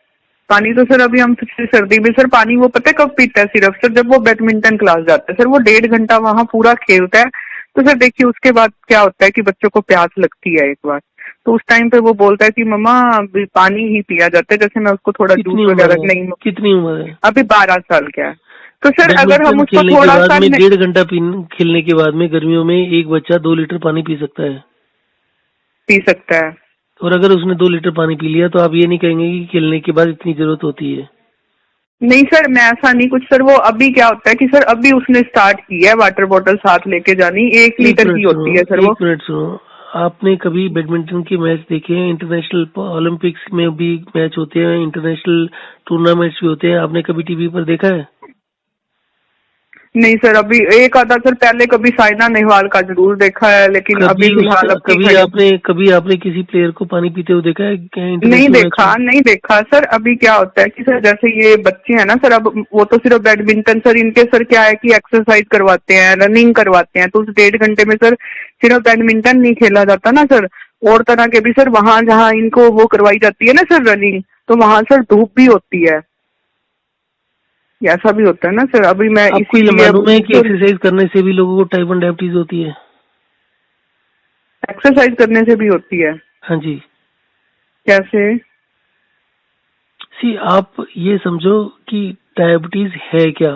Speaker 2: पानी तो सर अभी हम सर्दी में सर पानी वो पता है कब पीता है, सिर्फ सर जब वो बैडमिंटन क्लास जाता है। सर वो 1.5 घंटा वहां पूरा खेलता है। तो सर देखिए उसके बाद क्या होता है कि बच्चों को प्यास लगती है एक बार। तो उस टाइम पे वो बोलता है कि मम्मा अभी पानी ही पिया जाता है। जैसे मैं उसको थोड़ा जूस
Speaker 1: कितनी उम्र
Speaker 2: वगैरह
Speaker 1: है?
Speaker 2: नहीं।
Speaker 1: कितनी उम्र है?
Speaker 2: अभी 12 साल का है। तो सर अगर हम
Speaker 1: बैडमिंटन
Speaker 2: उसको
Speaker 1: खेलने के
Speaker 2: थोड़ा
Speaker 1: बाद
Speaker 2: सा
Speaker 1: में 1.5 घंटा खेलने के बाद में गर्मियों में एक बच्चा 2 लीटर पानी पी सकता है।
Speaker 2: पी सकता है।
Speaker 1: और अगर उसने 2 लीटर पानी पी लिया तो आप ये नहीं कहेंगे कि खेलने के बाद इतनी जरूरत होती है।
Speaker 2: नहीं सर, मैं ऐसा नहीं कुछ सर। वो अभी क्या होता है कि सर अभी उसने स्टार्ट की है वाटर बोतल साथ लेके जानी, 1 लीटर की होती है सर वो।
Speaker 1: एक मिनट सुनो। आपने कभी बैडमिंटन के मैच देखे हैं? इंटरनेशनल ओलंपिक्स में भी मैच होते हैं, इंटरनेशनल टूर्नामेंट्स भी होते हैं, आपने कभी टीवी पर देखा है?
Speaker 2: नहीं सर, अभी एक आधा सर पहले कभी साइना नेहवाल का जरूर देखा है, लेकिन अभी फिलहाल अब की घड़ी
Speaker 1: कभी आपने किसी प्लेयर को पानी पीते हुए देखा है क्या
Speaker 2: नहीं
Speaker 1: इंटरनेशनल मैच
Speaker 2: देखा,
Speaker 1: में?
Speaker 2: नहीं देखा सर। अभी क्या होता है कि सर जैसे ये बच्चे हैं ना सर, अब वो तो सिर्फ बैडमिंटन सर, इनके सर क्या है कि एक्सरसाइज करवाते हैं, रनिंग करवाते हैं, तो उस 1.5 घंटे में सर सिर्फ बैडमिंटन नहीं खेला जाता ना सर, और तरह के भी सर वहां जहाँ इनको वो करवाई जाती है ना सर रनिंग, तो वहां सर धूप भी होती है, ऐसा भी होता है ना सर। अभी मैं
Speaker 1: आपको ये
Speaker 2: इसीलिए
Speaker 1: मालूम है कि
Speaker 2: सर
Speaker 1: एक्सरसाइज करने से भी लोगों को टाइप 1 डायबिटीज होती है?
Speaker 2: एक्सरसाइज करने से भी होती है?
Speaker 1: हाँ जी।
Speaker 2: कैसे?
Speaker 1: सी, आप ये समझो कि डायबिटीज है क्या।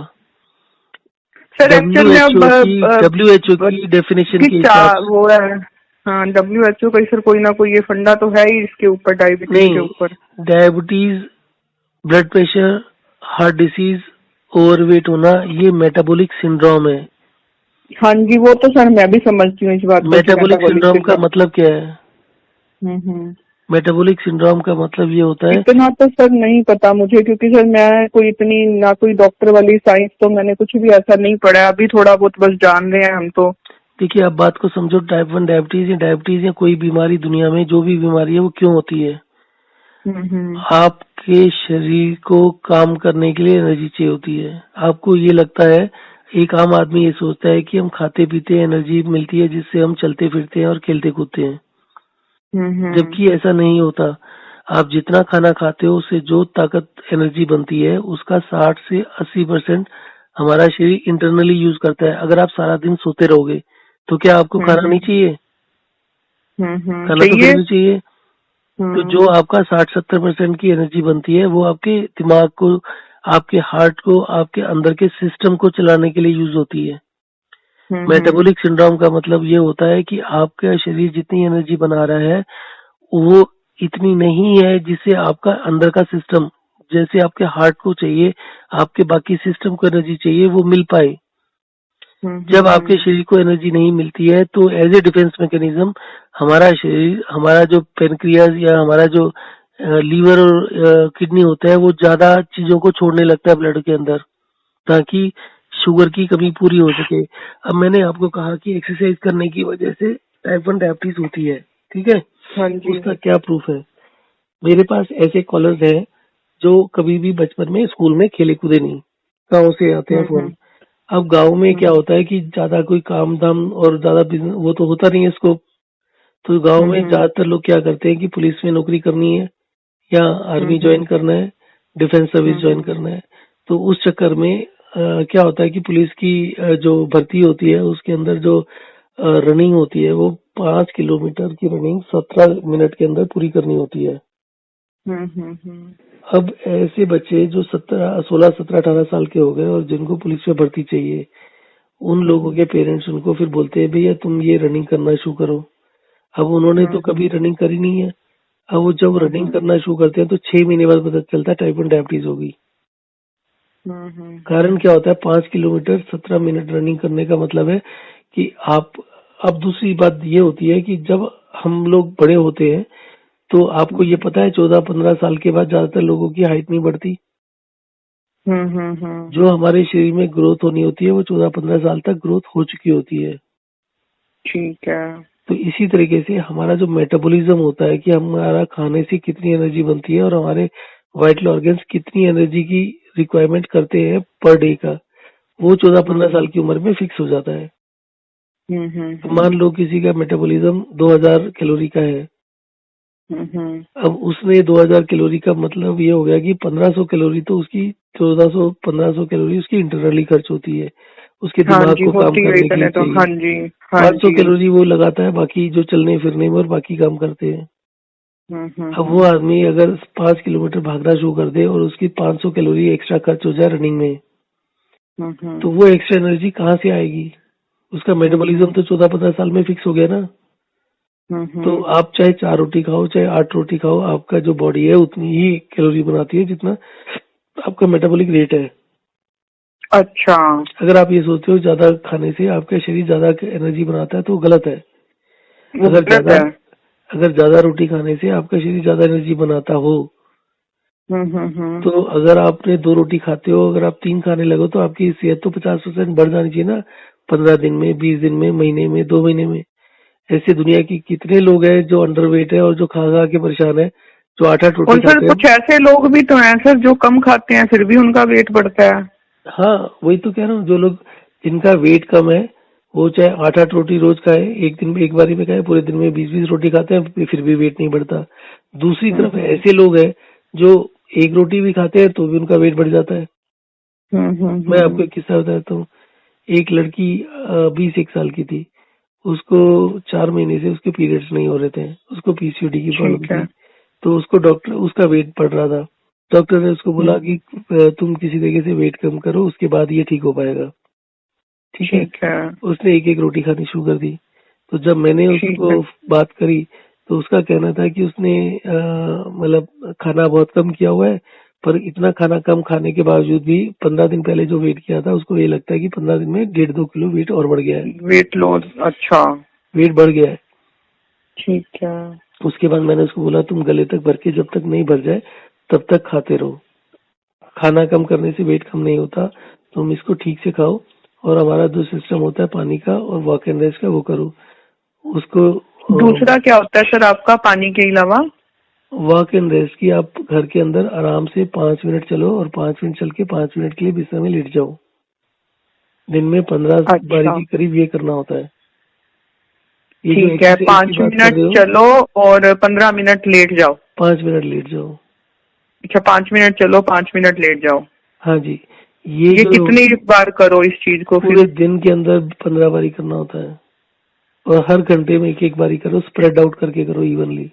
Speaker 2: सर एक्चुअल में अब
Speaker 1: डब्ल्यू एच ओ की डेफिनेशन
Speaker 2: की
Speaker 1: के
Speaker 2: चा
Speaker 1: हिसाब से
Speaker 2: वो है। हाँ, WHO का सर कोई ना कोई ये फंडा तो है ही इसके ऊपर, डायबिटीज के
Speaker 1: नहीं,
Speaker 2: ऊपर।
Speaker 1: Diabetes, blood pressure, heart disease, overweight होना, ये मेटाबॉलिक सिंड्रोम है।
Speaker 2: हाँ जी, वो तो सर मैं भी समझती हूँ इस बात को कि
Speaker 1: मेटाबॉलिक
Speaker 2: मेटाबॉलिक
Speaker 1: सिंड्रोम का
Speaker 2: सिंड्रोम।
Speaker 1: मतलब क्या है?
Speaker 2: हम्म।
Speaker 1: मेटाबॉलिक सिंड्रोम का मतलब ये होता है।
Speaker 2: इतना तो सर नहीं पता मुझे, क्योंकि सर मैं कोई इतनी ना कोई डॉक्टर वाली साइंस तो मैंने कुछ भी ऐसा नहीं पढ़ा है, अभी थोड़ा बहुत बस जान रहे हैं हम तो।
Speaker 1: देखिए, आप बात को समझो, टाइप 1 डायबिटीज या कोई बीमारी, दुनिया में जो भी बीमारी है वो क्यों होती है?
Speaker 2: हम्म।
Speaker 1: आपके शरीर को काम करने के लिए एनर्जी चाहिए होती है। आपको ये लगता है, एक आम आदमी ये सोचता है कि हम खाते पीते एनर्जी मिलती है जिससे हम चलते फिरते हैं और खेलते कूदते हैं,
Speaker 2: हम्म।
Speaker 1: जबकि ऐसा नहीं होता। आप जितना खाना खाते हो उससे जो ताकत एनर्जी बनती है उसका 60 से 80% हमारा शरीर इंटरनली यूज करता है। अगर आप सारा दिन सोते रहोगे तो क्या आपको खाना नहीं चाहिए? खाना तो फिर
Speaker 2: चाहिए।
Speaker 1: भी चाहिए। तो
Speaker 2: हम्म।
Speaker 1: जो आपका 60-70% की एनर्जी बनती है वो आपके दिमाग को, आपके हार्ट को, आपके अंदर के सिस्टम को चलाने के लिए यूज होती है।
Speaker 2: हम्म।
Speaker 1: मेटाबॉलिक सिंड्रोम का मतलब ये होता है कि आपका शरीर जितनी एनर्जी बना रहा है वो इतनी नहीं है जिससे आपका अंदर का सिस्टम, जैसे आपके हार्ट को चाहिए, आपके बाकी सिस्टम को एनर्जी चाहिए, वो मिल पाए। जब आपके शरीर को एनर्जी नहीं मिलती है तो एज ए डिफेंस मैकेनिज्म हमारा शरीर, हमारा जो पेनक्रियाज या हमारा जो लीवर और किडनी होता है वो ज्यादा चीजों को छोड़ने लगता है ब्लड के अंदर, ताकि शुगर की कमी पूरी हो सके। अब मैंने आपको कहा कि एक्सरसाइज करने की वजह से टाइप 1 डायबिटीज होती है, ठीक है?
Speaker 2: हाँ जी।
Speaker 1: उसका क्या प्रूफ है? मेरे पास ऐसे कॉलर्स हैं जो कभी भी बचपन में स्कूल में खेले कूदे नहीं, गाँव से आते हैं फोन। अब गांव में क्या होता है कि ज्यादा कोई काम धाम और ज्यादा बिजनेस वो तो होता नहीं है इसको। तो गांव में ज्यादातर लोग क्या करते हैं कि पुलिस में नौकरी करनी है या आर्मी ज्वाइन करना है, डिफेंस सर्विस ज्वाइन करना है। तो उस चक्कर में क्या होता है कि पुलिस की जो भर्ती होती है उसके अंदर जो रनिंग होती है वो 5 किलोमीटर की रनिंग 17 मिनट के अंदर पूरी करनी होती है। अब ऐसे बच्चे जो 16, 17, 18 साल के हो गए और जिनको पुलिस में भर्ती चाहिए, उन लोगों के पेरेंट्स उनको फिर बोलते हैं भैया तुम ये रनिंग करना शुरू करो। अब उन्होंने तो कभी रनिंग करी नहीं है। अब वो जब रनिंग करना शुरू करते हैं तो 6 महीने बाद पता चलता है टाइप 1 डायबिटीज होगी। कारण क्या होता है? 5 किलोमीटर 17 मिनट रनिंग करने का मतलब है कि आप, अब दूसरी बात ये होती है कि जब हम लोग बड़े होते हैं तो आपको ये पता है 14-15 साल के बाद ज्यादातर लोगों की हाइट नहीं बढ़ती। जो हमारे शरीर में ग्रोथ होनी होती है वो 14-15 साल तक ग्रोथ हो चुकी होती है।
Speaker 2: ठीक है।
Speaker 1: तो इसी तरीके से हमारा जो मेटाबॉलिज्म होता है कि हमारा खाने से कितनी एनर्जी बनती है और हमारे वाइटल ऑर्गन्स कितनी एनर्जी की रिक्वायरमेंट करते हैं पर डे का, वो 14-15 साल की उम्र में फिक्स हो जाता है। तो मान लो किसी का मेटाबॉलिज्म 2000 कैलोरी का है। अब उसने 2000 कैलोरी का मतलब ये हो गया कि 1500 कैलोरी तो उसकी, 1400-1500 कैलोरी उसकी इंटरनली खर्च होती है, उसके
Speaker 2: हाँ
Speaker 1: दिमाग
Speaker 2: जी,
Speaker 1: को काम
Speaker 2: होती है
Speaker 1: करने के
Speaker 2: इतने
Speaker 1: लिए
Speaker 2: तो।
Speaker 1: चाहिए।
Speaker 2: हाँ जी। हाँ
Speaker 1: 500
Speaker 2: जी।
Speaker 1: कैलोरी वो लगाता है बाकी जो चलने फिरने में और बाकी काम करते हैं। अब वो आदमी अगर 5 किलोमीटर भागना शुरू कर दे और उसकी 500 कैलोरी एक्स्ट्रा खर्च हो जाए रनिंग में, तो वो एक्स्ट्रा एनर्जी कहाँ से आएगी? उसका मेटाबॉलिज्म तो 14-15 साल में फिक्स हो गया ना। तो आप चाहे 4 रोटी खाओ चाहे 8 रोटी खाओ, आपका जो बॉडी है उतनी ही कैलोरी बनाती है जितना आपका मेटाबॉलिक रेट है।
Speaker 2: अच्छा।
Speaker 1: अगर आप ये सोचते हो ज्यादा खाने से आपका शरीर ज्यादा एनर्जी बनाता है तो वो गलत है।
Speaker 2: वो
Speaker 1: अगर
Speaker 2: गलत
Speaker 1: ज्यादा
Speaker 2: है।
Speaker 1: अगर ज्यादा रोटी खाने से आपका शरीर ज्यादा एनर्जी बनाता हो
Speaker 2: हम्म।
Speaker 1: तो अगर आपने 2 रोटी खाते हो, अगर आप 3 खाने लगो तो आपकी सेहत तो 50% बढ़ जानी चाहिए ना। 15 दिन में, 20 दिन में, महीने में, 2 महीने में। ऐसे दुनिया की कितने लोग हैं जो अंडरवेट है और जो खा खा के परेशान है, जो 8-8 रोटी
Speaker 2: और सर
Speaker 1: खाते हैं।
Speaker 2: कुछ ऐसे लोग भी तो हैं सर जो कम खाते हैं फिर भी उनका वेट बढ़ता है।
Speaker 1: हाँ, वही तो कह रहा हूँ, जो लोग जिनका वेट कम है वो चाहे 8-8 रोटी रोज खाए, एक दिन में एक बारी में खाए, पूरे दिन में 20-20 रोटी खाते हैं फिर भी वेट नहीं बढ़ता। दूसरी तरफ
Speaker 2: हम्म
Speaker 1: ऐसे लोग हैं जो एक रोटी भी खाते हैं तो भी उनका वेट बढ़ जाता है। मैं आपको
Speaker 2: हम्म।
Speaker 1: एक किस्सा बताता हूँ। एक लड़की 21 साल की थी। उसको 4 महीने से उसके पीरियड्स नहीं हो रहे थे। उसको पीसीओडी की प्रॉब्लम
Speaker 2: ठीक है।
Speaker 1: थी। तो उसको डॉक्टर उसका वेट बढ़ रहा था। डॉक्टर ने उसको बोला कि
Speaker 2: हम्म,
Speaker 1: तुम किसी तरीके से वेट कम करो, उसके बाद ये ठीक हो पाएगा। ठीक है।
Speaker 2: ठीक है।
Speaker 1: उसने एक एक रोटी खानी शुरू कर दी। तो जब मैंने
Speaker 2: ठीक
Speaker 1: उसको
Speaker 2: है।
Speaker 1: बात करी तो उसका कहना था कि उसने मतलब खाना बहुत कम किया हुआ है, पर इतना खाना कम खाने के बावजूद भी 15 दिन पहले जो वेट किया था उसको ये लगता है कि 15 दिन में 1.5-2 किलो वेट और बढ़ गया है।
Speaker 2: Weight loss. अच्छा।
Speaker 1: वेट बढ़ गया है।
Speaker 2: ठीक है।
Speaker 1: उसके बाद मैंने उसको बोला तुम गले तक भर के जब तक नहीं भर जाए तब तक खाते रहो। खाना कम करने से वेट कम नहीं होता। तुम इसको ठीक से खाओ और हमारा जो सिस्टम होता है पानी का और वॉक एंड रेस्ट का वो करो। उसको
Speaker 2: दूसरा क्या होता है सर आपका पानी के अलावा?
Speaker 1: वॉक एंड रेस्ट की आप घर के अंदर आराम से 5 मिनट चलो और 5 मिनट चल के 5 मिनट के लिए बिस्तर में लेट जाओ। दिन में 15 बारी
Speaker 2: अच्छा।
Speaker 1: के करीब ये करना होता है। ये जो
Speaker 2: ठीक है,
Speaker 1: एक्सरसाइज की
Speaker 2: 5
Speaker 1: बात कर
Speaker 2: मिनट
Speaker 1: रहे हो,
Speaker 2: चलो और 15 मिनट लेट जाओ।
Speaker 1: 5 मिनट लेट जाओ।
Speaker 2: अच्छा, 5 मिनट चलो 5 मिनट लेट जाओ।
Speaker 1: हाँ जी। ये
Speaker 2: ये
Speaker 1: जो
Speaker 2: कितनी बार करो इस चीज को
Speaker 1: पूरे
Speaker 2: फिर?
Speaker 1: दिन के अंदर 15 बारी करना होता है और हर घंटे में एक एक बारी करो, स्प्रेड आउट करके करो इवनली।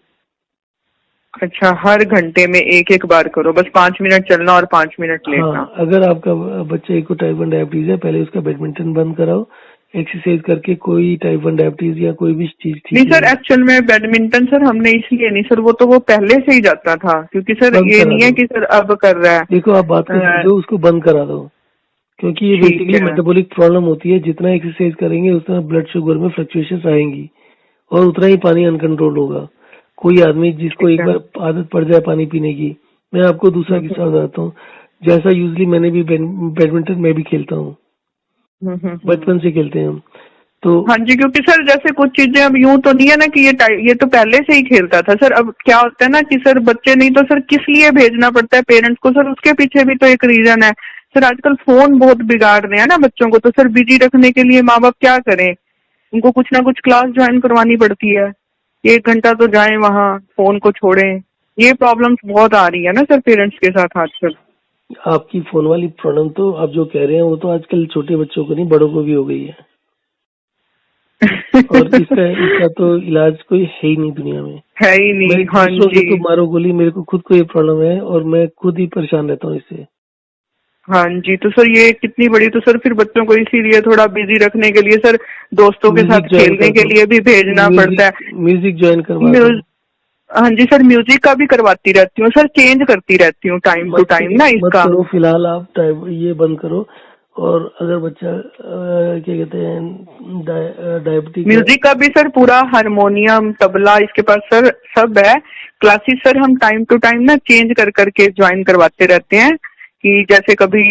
Speaker 2: अच्छा, हर घंटे में एक एक बार करो, बस 5 मिनट चलना और 5 मिनट लेटना।
Speaker 1: हाँ, अगर आपका बच्चे को टाइप 1 डायबिटीज है, पहले उसका बैडमिंटन बंद कराओ। एक्सरसाइज करके कोई टाइप 1 डायबिटीज या कोई भी चीज
Speaker 2: नहीं
Speaker 1: ठीक
Speaker 2: सर,
Speaker 1: नहीं है।
Speaker 2: एक्चुअल में बैडमिंटन सर हमने इसलिए नहीं सर, वो तो वो पहले से ही जाता था, क्योंकि सर
Speaker 1: बंद
Speaker 2: ये
Speaker 1: करा
Speaker 2: नहीं है
Speaker 1: दो।
Speaker 2: कि सर अब कर रहा है।
Speaker 1: देखो आप बात को
Speaker 2: अ,
Speaker 1: समझो, उसको बंद करा दो। क्योंकि ये
Speaker 2: ठीक
Speaker 1: बेसिकली
Speaker 2: है।
Speaker 1: मेटाबॉलिक प्रॉब्लम होती है। जितना एक्सरसाइज करेंगे उतना ब्लड शुगर में फ्लक्चुएशंस आएंगी और उतना ही पानी अनकंट्रोल होगा। कोई आदमी जिसको
Speaker 2: ठीक
Speaker 1: एक
Speaker 2: है।
Speaker 1: बार आदत पड़ जाए पानी पीने की। मैं आपको दूसरा किस्सा बताता हूँ। जैसा यूजली मैंने भी बैडमिंटन में भी खेलता हूँ।
Speaker 2: हम्म।
Speaker 1: बचपन से खेलते हैं हम तो।
Speaker 2: हाँ जी, क्योंकि सर जैसे कुछ चीजें अब यूं तो नहीं है ना कि ये तो पहले से ही खेलता था सर। अब क्या होता है ना कि सर बच्चे नहीं तो सर किस लिए भेजना पड़ता है पेरेंट्स को सर, उसके पीछे भी तो एक रीजन है सर। आजकल फोन बहुत बिगाड़ रहे हैं ना बच्चों को, तो सर बिजी रखने के लिए माँ बाप क्या करें, उनको कुछ ना कुछ क्लास ज्वाइन करवानी पड़ती है। 1 घंटा तो जाए वहाँ, फोन को छोड़ें। ये प्रॉब्लम्स बहुत आ रही है ना सर पेरेंट्स के साथ आजकल।
Speaker 1: आपकी फोन वाली प्रॉब्लम तो आप जो कह रहे हैं वो तो आजकल छोटे बच्चों को नहीं बड़ों को भी हो गई है। और इसका इसका तो इलाज कोई है ही नहीं दुनिया में।
Speaker 2: है ही
Speaker 1: मैं
Speaker 2: नहीं। हाँ
Speaker 1: दूसरों से
Speaker 2: जी।
Speaker 1: तो मारो गोली, मेरे को खुद को ये प्रॉब्लम है और मैं खुद ही परेशान रहता हूँ इससे।
Speaker 2: हाँ जी, तो सर ये कितनी बड़ी, तो सर फिर बच्चों को इसीलिए थोड़ा बिजी रखने के लिए सर दोस्तों के
Speaker 1: म्यूजिक
Speaker 2: साथ
Speaker 1: ज्वाइन
Speaker 2: खेलने
Speaker 1: कर
Speaker 2: के
Speaker 1: दो।
Speaker 2: लिए भी भेजना पड़ता है।
Speaker 1: म्यूजिक ज्वाइन करवा दो।
Speaker 2: म्यूज हाँ जी सर, म्यूजिक का भी करवाती रहती हूँ सर, चेंज करती रहती हूँ टाइम टू टाइम ना
Speaker 1: मत
Speaker 2: इसका।
Speaker 1: करो फिलहाल, आप टाइप ये बंद करो। और अगर बच्चा क्या कहते हैं डायबिटिक है।
Speaker 2: म्यूजिक का भी सर पूरा हारमोनियम तबला इसके पास सर सब है। क्लासेस सर हम टाइम टू टाइम ना चेंज कर करके ज्वाइन करवाते रहते हैं, कि जैसे कभी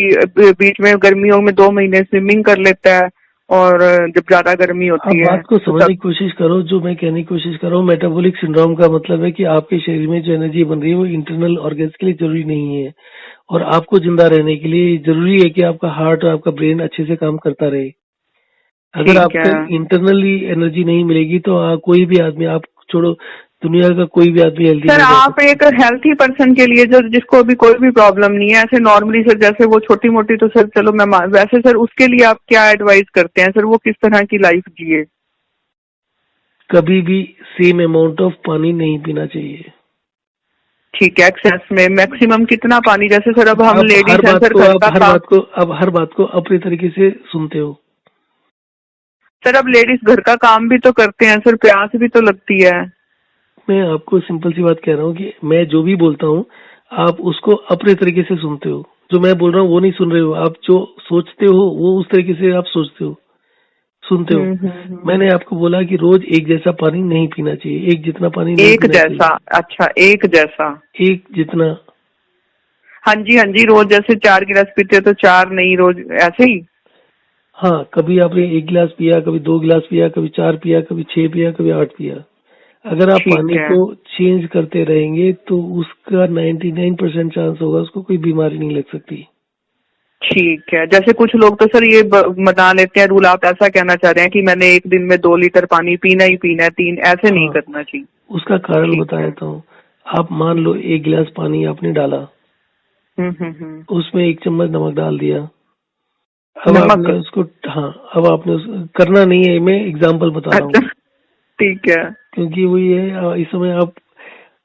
Speaker 2: बीच में गर्मियों में 2 महीने स्विमिंग कर लेता है, और जब ज्यादा गर्मी
Speaker 1: आप
Speaker 2: होती है
Speaker 1: बात को
Speaker 2: तो
Speaker 1: समझने
Speaker 2: तब।
Speaker 1: की कोशिश करो। जो मैं कहने की कोशिश कर रहा हूँ, मेटाबॉलिक सिंड्रोम का मतलब है कि आपके शरीर में जो एनर्जी बन रही है वो इंटरनल ऑर्गन्स के लिए जरूरी नहीं है। और आपको जिंदा रहने के लिए जरूरी है कि आपका हार्ट और आपका ब्रेन अच्छे से काम करता रहे। अगर
Speaker 2: ठीक
Speaker 1: आपको
Speaker 2: है
Speaker 1: इंटरनली एनर्जी नहीं मिलेगी तो कोई भी आदमी, आप छोड़ो, दुनिया का कोई भी आदमी हेल्दी
Speaker 2: सर,
Speaker 1: नहीं रह
Speaker 2: आप
Speaker 1: सकता।
Speaker 2: एक हेल्थी पर्सन के लिए जो जिसको अभी कोई भी प्रॉब्लम नहीं है, ऐसे नॉर्मली सर जैसे वो छोटी मोटी तो सर चलो मैं वैसे सर उसके लिए आप क्या एडवाइस करते हैं सर, वो किस तरह की लाइफ जिए?
Speaker 1: कभी भी सेम अमाउंट ऑफ पानी नहीं पीना चाहिए।
Speaker 2: ठीक है, एक्सेस में मैक्सिमम कितना पानी? जैसे सर अब हम
Speaker 1: आप हर
Speaker 2: लेडीज हैं
Speaker 1: बात
Speaker 2: सर,
Speaker 1: को
Speaker 2: घर
Speaker 1: आप
Speaker 2: का
Speaker 1: हर
Speaker 2: काम।
Speaker 1: बात को आप हर बात को अपने तरीके से सुनते हो।
Speaker 2: सर अब लेडीज घर का काम भी तो करते हैं सर, प्यास भी तो लगती है।
Speaker 1: मैं आपको सिंपल सी बात कह रहा हूँ कि मैं जो भी बोलता हूँ आप उसको अपने तरीके से सुनते हो। जो मैं बोल रहा हूँ वो नहीं सुन रहे हो आप। जो सोचते हो वो उस तरीके से आप सोचते हो, सुनते हो। मैंने आपको बोला कि रोज एक जैसा पानी नहीं पीना चाहिए, एक जितना पानी नहीं
Speaker 2: एक
Speaker 1: पीना
Speaker 2: जैसा?
Speaker 1: चाहिए,
Speaker 2: अच्छा, एक जैसा।
Speaker 1: एक जितना।
Speaker 2: हाँ जी, हाँ जी, रोज जैसे 4 गिलास पीते हो तो 4 नहीं, रोज ऐसे ही?
Speaker 1: हाँ, कभी आपने 1 गिलास पिया, कभी 2 गिलास पिया, कभी 4 पिया, कभी 6 पिया, कभी 8 पिया। अगर आप
Speaker 2: ठीक
Speaker 1: पानी
Speaker 2: है।
Speaker 1: को चेंज करते रहेंगे तो उसका 99% चांस होगा उसको कोई बीमारी नहीं लग सकती।
Speaker 2: ठीक है। जैसे कुछ लोग तो सर ये बना लेते हैं रूल, आप ऐसा कहना चाह रहे हैं कि मैंने एक दिन में 2 लीटर पानी पीना ही पीना है, 3, ऐसे नहीं
Speaker 1: हाँ,
Speaker 2: करना चाहिए?
Speaker 1: उसका कारण
Speaker 2: ठीक
Speaker 1: बता
Speaker 2: है।
Speaker 1: देता हूँ। आप मान लो 1 गिलास पानी आपने डाला,
Speaker 2: हम्म।
Speaker 1: उसमें 1 चम्मच नमक डाल दिया। अब
Speaker 2: नमक?
Speaker 1: आपने उसको, हाँ, अब आपने उसको करना नहीं है, मैं एग्जाम्पल बता रहा
Speaker 2: अच्छा।
Speaker 1: हूँ।
Speaker 2: ठीक है।
Speaker 1: क्योंकि वही है, इस समय आप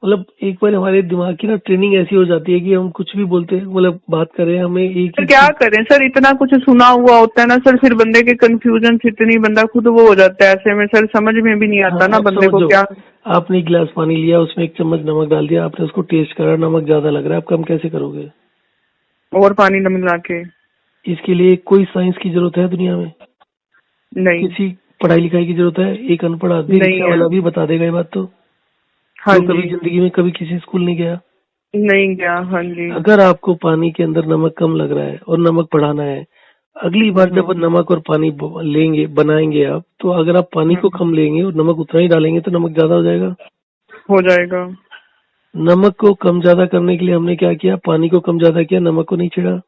Speaker 1: मतलब एक बार हमारे दिमाग की ना ट्रेनिंग ऐसी हो जाती है कि हम कुछ भी बोलते हैं, मतलब बात करें, हमें एक
Speaker 2: सर
Speaker 1: ही
Speaker 2: क्या
Speaker 1: चीज।
Speaker 2: करें सर, इतना कुछ सुना हुआ होता है ना सर, फिर बंदे के कंफ्यूजन से इतनी बंदा खुद वो हो जाता है, ऐसे में सर समझ में भी नहीं
Speaker 1: हाँ,
Speaker 2: आता ना
Speaker 1: आप
Speaker 2: बंदे को
Speaker 1: समझो,
Speaker 2: क्या।
Speaker 1: आपने 1 गिलास पानी लिया, उसमें 1 चम्मच नमक डाल दिया, आपने उसको टेस्ट करा, नमक ज्यादा लग रहा है, आप कम कैसे करोगे?
Speaker 2: और पानी न मिला के?
Speaker 1: इसके लिए कोई साइंस की जरूरत है दुनिया में?
Speaker 2: नहीं।
Speaker 1: किसी पढ़ाई लिखाई की जरूरत है? एक अनपढ़ आदमी,
Speaker 2: नहीं
Speaker 1: रिक्शा
Speaker 2: है।
Speaker 1: वाला भी बता देगा ये बात तो,
Speaker 2: हाँ
Speaker 1: जो कभी
Speaker 2: जी।
Speaker 1: जिंदगी में कभी किसी स्कूल नहीं गया।
Speaker 2: नहीं गया। हाँ जी।
Speaker 1: अगर आपको पानी के अंदर नमक कम लग रहा है और नमक बढ़ाना है, अगली बार जब
Speaker 2: हम्म।
Speaker 1: नमक और पानी लेंगे, बनाएंगे आप, तो अगर आप पानी को
Speaker 2: हम्म।
Speaker 1: कम लेंगे और नमक उतना ही डालेंगे तो नमक ज्यादा हो जाएगा।
Speaker 2: हो जाएगा।
Speaker 1: नमक को कम ज्यादा करने के लिए हमने क्या किया, पानी को कम ज्यादा किया, नमक को नहीं छिड़ा।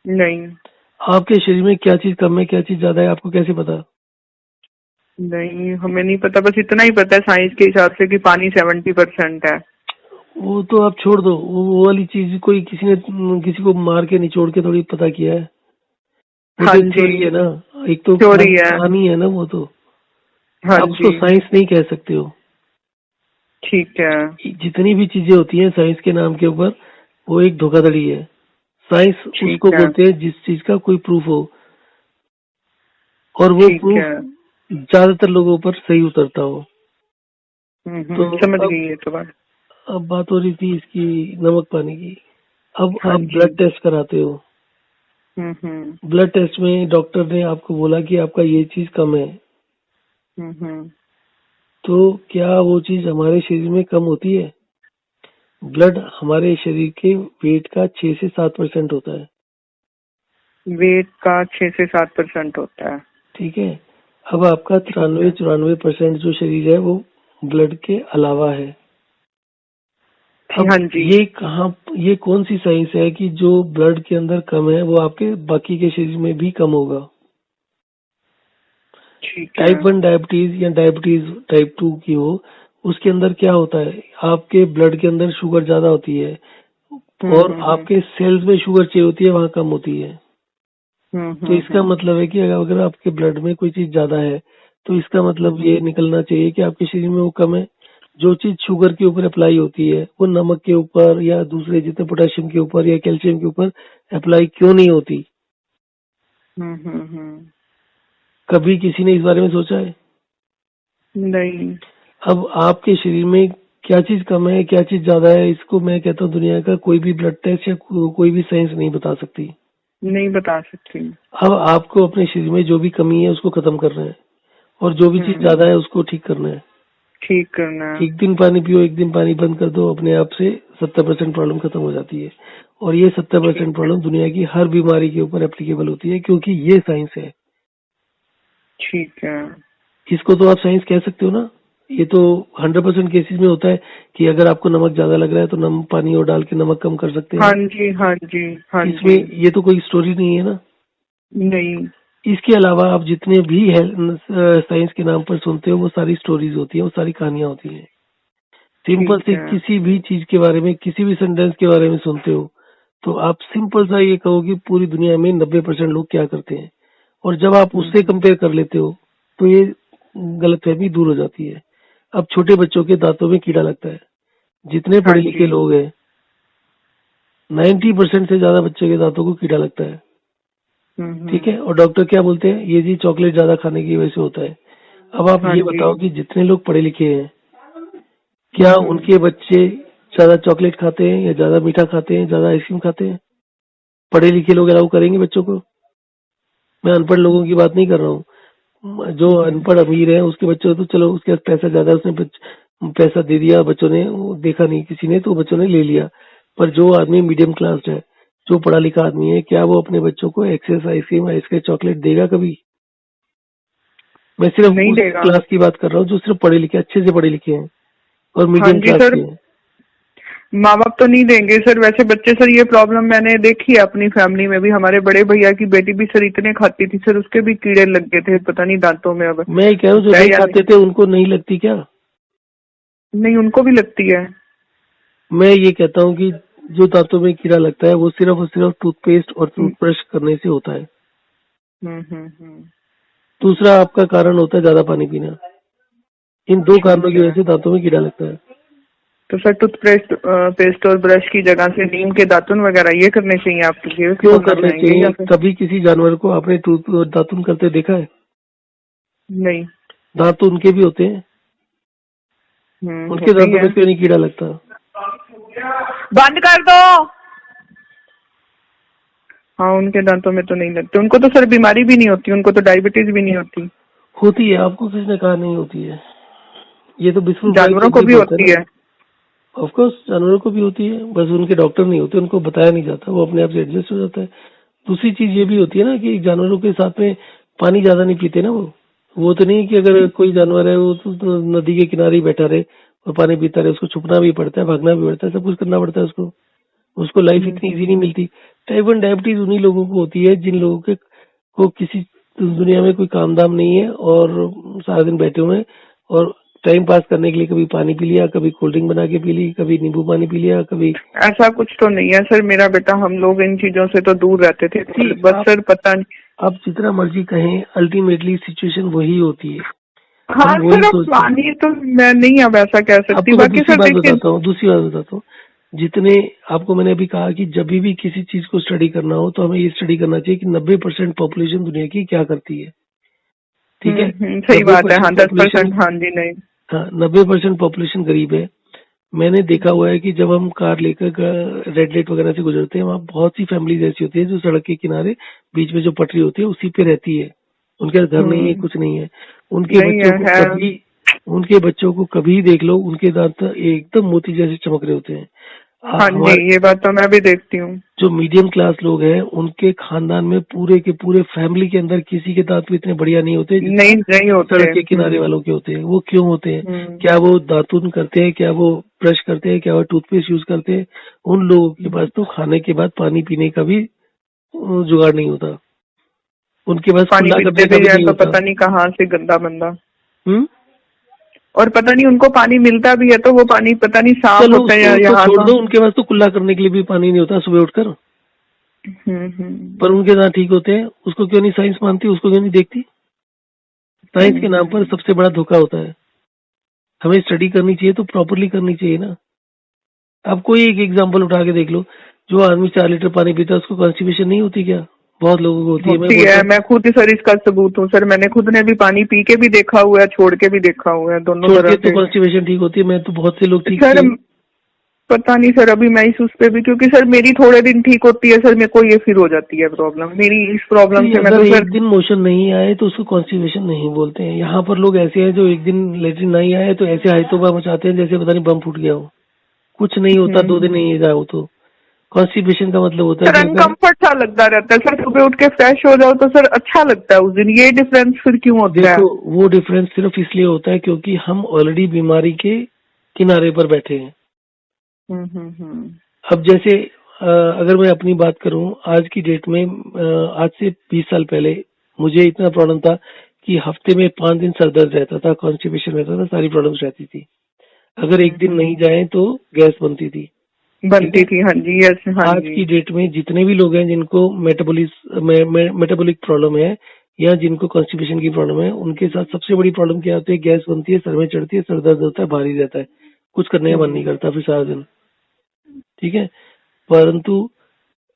Speaker 2: नहीं।
Speaker 1: आपके शरीर में क्या चीज कम है, क्या चीज ज्यादा है, आपको कैसे पता?
Speaker 2: नहीं, हमें नहीं पता, बस इतना ही पता है साइंस के हिसाब से कि पानी 70% है।
Speaker 1: वो तो आप छोड़ दो, वो वाली चीज कोई किसी ने किसी को मार के निचोड़ के थोड़ी पता किया है। वो
Speaker 2: हाँ
Speaker 1: तो एक
Speaker 2: जी।
Speaker 1: थ्योरी है ना, एक तो
Speaker 2: चोरी है।
Speaker 1: कहानी है ना वो तो।
Speaker 2: हाँ
Speaker 1: आप
Speaker 2: जी।
Speaker 1: उसको साइंस नहीं कह सकते हो।
Speaker 2: ठीक है।
Speaker 1: जितनी भी चीजें होती हैं साइंस के नाम के ऊपर, वो एक धोखाधड़ी है। साइंस उसको
Speaker 2: ठीक है।
Speaker 1: बोलते हैं जिस चीज का कोई प्रूफ हो, और वो
Speaker 2: ठीक
Speaker 1: प्रूफ
Speaker 2: है।
Speaker 1: ज्यादातर लोगों पर सही उतरता हो। तो
Speaker 2: समझ
Speaker 1: अब
Speaker 2: गई ये तो बात।
Speaker 1: अब बात हो रही थी इसकी, नमक पानी की। अब
Speaker 2: हाँ
Speaker 1: आप
Speaker 2: जी।
Speaker 1: ब्लड टेस्ट कराते हो।
Speaker 2: हम्म।
Speaker 1: ब्लड टेस्ट में डॉक्टर ने आपको बोला कि आपका ये चीज कम है,
Speaker 2: हम्म।
Speaker 1: तो क्या वो चीज हमारे शरीर में कम होती है? ब्लड हमारे शरीर के वेट का 6 से 7% होता है।
Speaker 2: वेट का 6 से 7% होता है।
Speaker 1: ठीक है। अब आपका
Speaker 2: ठीक
Speaker 1: 93-94% जो शरीर है वो ब्लड के अलावा है।
Speaker 2: है।
Speaker 1: अब
Speaker 2: हाँ जी।
Speaker 1: ये कौन सी साइंस है कि जो ब्लड के अंदर कम है वो आपके बाकी के शरीर में भी कम होगा?
Speaker 2: ठीक है।
Speaker 1: टाइप 1 डायबिटीज या डायबिटीज टाइप 2 की हो, उसके अंदर क्या होता है, आपके ब्लड के अंदर शुगर ज्यादा होती है, और
Speaker 2: हम्म।
Speaker 1: आपके सेल्स में शुगर चाहिए होती है, वहां कम होती है। तो इसका
Speaker 2: हम्म।
Speaker 1: मतलब है कि अगर आपके ब्लड में कोई चीज ज्यादा है, तो इसका मतलब ये निकलना चाहिए कि आपके शरीर में वो कम है। जो चीज शुगर के ऊपर अप्लाई होती है वो नमक के ऊपर या दूसरे जितने पोटेशियम के ऊपर या कैल्शियम के ऊपर अप्लाई क्यों नहीं होती?
Speaker 2: हम्म।
Speaker 1: कभी किसी ने इस बारे में सोचा है?
Speaker 2: नहीं।
Speaker 1: अब आपके शरीर में क्या चीज कम है, क्या चीज ज्यादा है, इसको मैं कहता हूँ दुनिया का कोई भी ब्लड टेस्ट या कोई भी साइंस नहीं बता सकती।
Speaker 2: नहीं बता सकती।
Speaker 1: अब आपको अपने शरीर में जो भी कमी है उसको खत्म करना है, और जो भी चीज ज्यादा है उसको ठीक करना है।
Speaker 2: ठीक करना है।
Speaker 1: एक दिन पानी पियो, एक दिन पानी बंद कर दो, अपने आप से 70% प्रॉब्लम खत्म हो जाती है। और ये 70%
Speaker 2: ठीक है।
Speaker 1: प्रॉब्लम दुनिया की हर बीमारी के ऊपर एप्लीकेबल होती है, क्योंकि ये साइंस है।
Speaker 2: ठीक है।
Speaker 1: इसको तो आप साइंस कह सकते हो ना। ये तो 100% केसेस में होता है कि अगर आपको नमक ज्यादा लग रहा है तो नमक पानी और डाल के नमक कम कर सकते हैं
Speaker 2: हाँ
Speaker 1: आप।
Speaker 2: जी। हाँ जी। हाँ
Speaker 1: इसमें
Speaker 2: जी।
Speaker 1: ये तो कोई स्टोरी नहीं है ना।
Speaker 2: नहीं।
Speaker 1: इसके अलावा आप जितने भी साइंस के नाम पर सुनते हो वो सारी स्टोरीज होती है, वो सारी कहानियां होती है। सिंपल
Speaker 2: ठीक
Speaker 1: सी
Speaker 2: है।
Speaker 1: किसी भी चीज के बारे में, किसी भी सेंटेंस के बारे में सुनते हो तो आप सिंपल सा ये कहो कि पूरी दुनिया में 90% लोग क्या करते हैं, और जब आप उससे
Speaker 2: हम्म।
Speaker 1: कंपेयर कर लेते हो तो ये गलतफहमी दूर हो जाती है। अब छोटे बच्चों के दांतों में कीड़ा लगता है, जितने
Speaker 2: हाँ
Speaker 1: पढ़े
Speaker 2: जी।
Speaker 1: लिखे लोग हैं 90% से ज्यादा बच्चों के दांतों को कीड़ा लगता है। ठीक
Speaker 2: हम्म।
Speaker 1: है, और डॉक्टर क्या बोलते हैं, ये जी चॉकलेट ज्यादा खाने की वजह से होता है। अब आप
Speaker 2: हाँ
Speaker 1: ये
Speaker 2: जी।
Speaker 1: बताओ कि जितने लोग पढ़े लिखे हैं, क्या
Speaker 2: हम्म।
Speaker 1: उनके बच्चे ज्यादा चॉकलेट खाते हैं या ज्यादा मीठा खाते हैं, ज्यादा आइसक्रीम खाते हैं? पढ़े लिखे लोग अलाउ करेंगे बच्चों को? मैं अनपढ़ लोगों की बात नहीं कर रहा हूँ। जो अनपढ़ अमीर है उसके बच्चों तो चलो उसके पास पैसा ज्यादा है, उसने पैसा दे दिया, बच्चों ने वो देखा नहीं किसी ने तो बच्चों ने ले लिया। पर जो आदमी मीडियम क्लास है, जो पढ़ा लिखा आदमी है, क्या वो अपने बच्चों को एक्सेस आइसक्रीम आइसक्रीम चॉकलेट देगा कभी? मैं सिर्फ
Speaker 2: नहीं
Speaker 1: उस
Speaker 2: देगा।
Speaker 1: क्लास की बात कर रहा हूँ जो सिर्फ पढ़े लिखे, अच्छे से पढ़े लिखे हैं और
Speaker 2: हाँ
Speaker 1: मीडियम
Speaker 2: जी
Speaker 1: क्लास
Speaker 2: सर,
Speaker 1: के हैं।
Speaker 2: माँ बाप तो नहीं देंगे सर। वैसे बच्चे सर, ये प्रॉब्लम मैंने देखी है अपनी फैमिली में भी। हमारे बड़े भैया की बेटी भी सर इतने खाती थी सर, उसके भी कीड़े लग गए थे, पता नहीं दांतों में। अब
Speaker 1: मैं कह रहा हूँ जो
Speaker 2: है
Speaker 1: नहीं
Speaker 2: या
Speaker 1: खाते थे उनको नहीं लगती क्या?
Speaker 2: नहीं, उनको भी लगती है।
Speaker 1: मैं ये कहता हूँ कि जो दांतों में कीड़ा लगता है वो सिर्फ और सिर्फ टूथपेस्ट और टूथब्रश करने से होता है।
Speaker 2: हम्म।
Speaker 1: दूसरा आपका कारण होता है ज्यादा पानी पीना। इन दो कारणों की
Speaker 2: ठीक
Speaker 1: वजह
Speaker 2: है।
Speaker 1: से दांतों में कीड़ा लगता है।
Speaker 2: तो सर टूथपेस्ट पेस्ट और ब्रश की जगह से नीम के दातुन वगैरह ये करने चाहिए, आप ये
Speaker 1: क्यों
Speaker 2: बोलना
Speaker 1: करने
Speaker 2: चाहेंगे या
Speaker 1: चाहिए?
Speaker 2: फिर?
Speaker 1: कभी किसी जानवर को आपने दातुन करते देखा है?
Speaker 2: नहीं।
Speaker 1: दांत तो उनके भी होते हैं, उनके
Speaker 2: होते ही
Speaker 1: दांतों
Speaker 2: है।
Speaker 1: में क्यों नहीं कीड़ा लगता?
Speaker 2: बंद कर दो। हाँ, उनके दांतों में तो नहीं लगते। उनको तो सर बीमारी भी नहीं होती, उनको तो डायबिटीज भी नहीं होती।
Speaker 1: होती है, आपको किसने कहा नहीं होती है? ये तो बिल्कुल प्राइम
Speaker 2: जानवरों को भी
Speaker 1: तकलीफ होता है
Speaker 2: होती
Speaker 1: ना।
Speaker 2: है।
Speaker 1: ऑफकोर्स जानवरों को भी होती है, बस उनके डॉक्टर नहीं होते, उनको बताया नहीं जाता, वो अपने आप से एडजस्ट हो जाता है। दूसरी चीज ये भी होती है ना कि जानवरों के साथ में पानी ज्यादा नहीं पीते ना वो तो नहीं कि अगर कोई जानवर है वो तो नदी के किनारे ही बैठा रहे और पानी पीता रहे, उसको छुपना भी पड़ता है, भागना भी पड़ता है, सब कुछ करना पड़ता है उसको लाइफ इतनी इजी नहीं मिलती। टाइप 1 डायबिटीज उन्हीं लोगों को होती है जिन लोगों के को किसी दुनिया में कोई काम धाम नहीं है और सारा दिन बैठे हुए हैं और टाइम पास करने के लिए कभी पानी पी लिया, कभी कोल्ड ड्रिंक बना के पी ली, कभी नींबू पानी पी लिया, कभी।
Speaker 2: ऐसा कुछ तो नहीं है सर, मेरा बेटा, हम लोग इन चीजों से तो दूर रहते थे बस सर, पता नहीं।
Speaker 1: आप जितना मर्जी कहें, अल्टीमेटली सिचुएशन वही होती है।
Speaker 2: हाँ
Speaker 1: हम वही
Speaker 2: सर, अब
Speaker 1: सोचते हैं।
Speaker 2: पानी तो मैं नहीं अब ऐसा कह सकती।
Speaker 1: आपको मैं
Speaker 2: बाकी
Speaker 1: दूसरी
Speaker 2: सर
Speaker 1: बात
Speaker 2: देखिए।
Speaker 1: बताता हूँ। जितने आपको मैंने अभी कहा कि जब भी किसी चीज को स्टडी करना हो तो हमें ये स्टडी करना चाहिए कि 90% पॉपुलेशन दुनिया की क्या करती है। ठीक है,
Speaker 2: सही बात है। हाँ, 10%। हाँ जी। नहीं।
Speaker 1: हाँ, 90% पॉपुलेशन गरीब है। मैंने देखा हुआ है कि जब हम कार लेकर रेड लाइट वगैरह से गुजरते हैं, वहाँ बहुत सी फैमिलीज ऐसी होती है जो सड़क के किनारे बीच में जो पटरी होती है उसी पे रहती है। उनके घर नहीं है, कुछ नहीं है। उनके
Speaker 2: नहीं
Speaker 1: बच्चों को
Speaker 2: है।
Speaker 1: कभी उनके बच्चों को कभी देख लो, उनके दांत एकदम मोती जैसे चमक रहे होते हैं।
Speaker 2: हाँ जी,
Speaker 1: हमारे
Speaker 2: ये बात तो मैं भी देखती हूँ।
Speaker 1: जो मीडियम क्लास लोग हैं उनके खानदान में पूरे के पूरे फैमिली के अंदर किसी के दांत भी इतने बढ़िया नहीं होते जितना
Speaker 2: नहीं होते।
Speaker 1: सड़क के किनारे वालों के होते हैं। वो क्यों होते हैं? क्या वो दातुन करते हैं? क्या वो ब्रश करते हैं? क्या वो टूथपेस्ट यूज करते हैं? उन लोगों के पास तो खाने के बाद पानी पीने का भी जुगाड़ नहीं होता। उनके पास
Speaker 2: पानी
Speaker 1: कुल्ला
Speaker 2: पीते
Speaker 1: करने का
Speaker 2: भी
Speaker 1: भी
Speaker 2: है
Speaker 1: नहीं
Speaker 2: तो
Speaker 1: होता।
Speaker 2: पता नहीं कहाँ से गंदा बंदा।
Speaker 1: हम्म।
Speaker 2: और पता नहीं उनको पानी मिलता भी है तो वो पानी पता नहीं साफ
Speaker 1: चलो
Speaker 2: होता है या
Speaker 1: उसको तो
Speaker 2: यहाँ
Speaker 1: छोड़
Speaker 2: का।
Speaker 1: दो, उनके पास तो कुल्ला करने के लिए भी पानी नहीं होता सुबह उठकर। पर उनके दांत ठीक होते हैं। उसको क्यों नहीं साइंस मानती? उसको क्यों नहीं देखती? साइंस के नाम पर सबसे बड़ा धोखा होता है। हमें स्टडी करनी चाहिए तो प्रॉपरली करनी चाहिए ना। आप कोई एक एग्जांपल उठा के देख लो, जो आदमी 4 लीटर पानी पीता है उसको कॉन्स्टिपेशन नहीं होती क्या? बहुत लोगों को होती है। मैं
Speaker 2: होती
Speaker 1: बोलता
Speaker 2: है।
Speaker 1: हूँ
Speaker 2: मैं खुद सर इसका सबूत हूँ सर। मैंने खुद ने भी पानी पी के भी देखा हुआ है, छोड़ के भी देखा हुआ है, दोनों
Speaker 1: छोड़
Speaker 2: तरह
Speaker 1: के तो
Speaker 2: से।
Speaker 1: कॉन्स्टिपेशन ठीक होती है। मैं तो बहुत से लोग ठीक
Speaker 2: सर
Speaker 1: किए।
Speaker 2: पता नहीं सर, अभी मैं इस उस पे भी, क्योंकि सर मेरी थोड़े दिन ठीक होती है सर, मेरे को ये फिर हो जाती है प्रॉब्लम मेरी। इस प्रॉब्लम से मैं
Speaker 1: अगर
Speaker 2: तो सर।
Speaker 1: एक दिन मोशन नहीं आए तो उसको कॉन्स्टिपेशन नहीं बोलते हैं। यहाँ पर लोग ऐसे हैं जो एक दिन लेटरिन नहीं आए तो ऐसे हाइतोबा मचाते हैं जैसे पता नहीं बम फूट गया हो। कुछ नहीं होता, 2 दिन नहीं जाओ तो कॉन्स्टिपेशन का मतलब होता है
Speaker 2: सर
Speaker 1: कि अगर
Speaker 2: अनकम्फर्ट सा लगता रहता है सर। सुबह उठ के फ्रेश हो जाओ तो सर अच्छा लगता है उस दिन। ये डिफरेंस फिर क्यों होता है?
Speaker 1: देखो, वो डिफरेंस सिर्फ इसलिए होता है क्योंकि हम ऑलरेडी बीमारी के किनारे पर बैठे हैं। अब जैसे अगर मैं अपनी बात करूं, आज की डेट में आज से 20 साल पहले मुझे इतना प्रॉब्लम था कि हफ्ते में 5 दिन सर दर्द रहता था, कॉन्स्टिपेशन रहता था, सारी प्रॉब्लम्स रहती थी। अगर एक दिन नहीं जाए तो गैस बनती थी।
Speaker 2: बनती थी। हाँ जी। यस। हाँ
Speaker 1: आज
Speaker 2: जी।
Speaker 1: की डेट में जितने भी लोग हैं जिनको मेटाबॉलिक प्रॉब्लम है या जिनको कॉन्स्टिपेशन की प्रॉब्लम है, उनके साथ सबसे बड़ी प्रॉब्लम क्या होती है? गैस बनती है, सर में चढ़ती है, सर दर्द होता है, भारी रहता है, कुछ करने का मन नहीं करता फिर सारा दिन। ठीक है, परंतु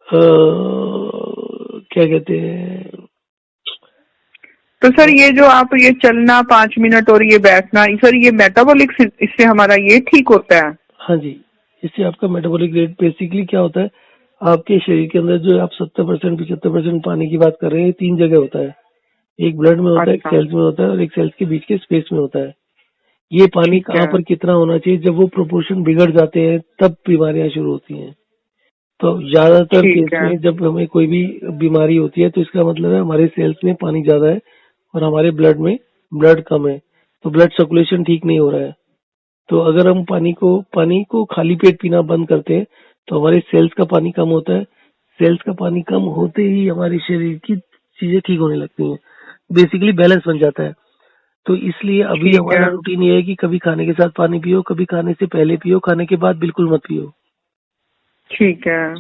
Speaker 1: क्या कहते हैं,
Speaker 2: तो सर ये जो आप ये चलना 5 मिनट और ये बैठना, सर ये मेटाबॉलिक इससे हमारा ये ठीक होता है?
Speaker 1: हाँ जी, इससे आपका मेटाबॉलिक रेट बेसिकली क्या होता है, आपके शरीर के अंदर जो आप 70% 75% पानी की बात कर रहे हैं, 3 जगह होता है। एक ब्लड में होता है, एक
Speaker 2: अच्छा,
Speaker 1: सेल्स में होता है और एक सेल्स के बीच के स्पेस में होता है। ये पानी
Speaker 2: ठीक
Speaker 1: कहाँ
Speaker 2: है,
Speaker 1: पर कितना होना चाहिए, जब वो प्रोपोर्शन बिगड़ जाते हैं तब बीमारियां शुरू होती हैं। तो ज्यादातर केस
Speaker 2: ठीक है,
Speaker 1: में जब हमें कोई भी बीमारी होती है तो इसका मतलब है हमारे सेल्स में पानी ज्यादा है और हमारे ब्लड में ब्लड कम है, तो ब्लड सर्कुलेशन ठीक नहीं हो रहा है। तो अगर हम पानी को खाली पेट पीना बंद करते हैं तो हमारे सेल्स का पानी कम होता है। सेल्स का पानी कम होते ही हमारे शरीर की चीजें ठीक होने लगती हैं, बेसिकली बैलेंस बन जाता है। तो इसलिए अभी
Speaker 2: ठीक है,
Speaker 1: हमारा रूटीन ये है कि कभी खाने के साथ पानी पियो, कभी खाने से पहले पियो, खाने के बाद बिल्कुल मत पियो।
Speaker 2: ठीक है,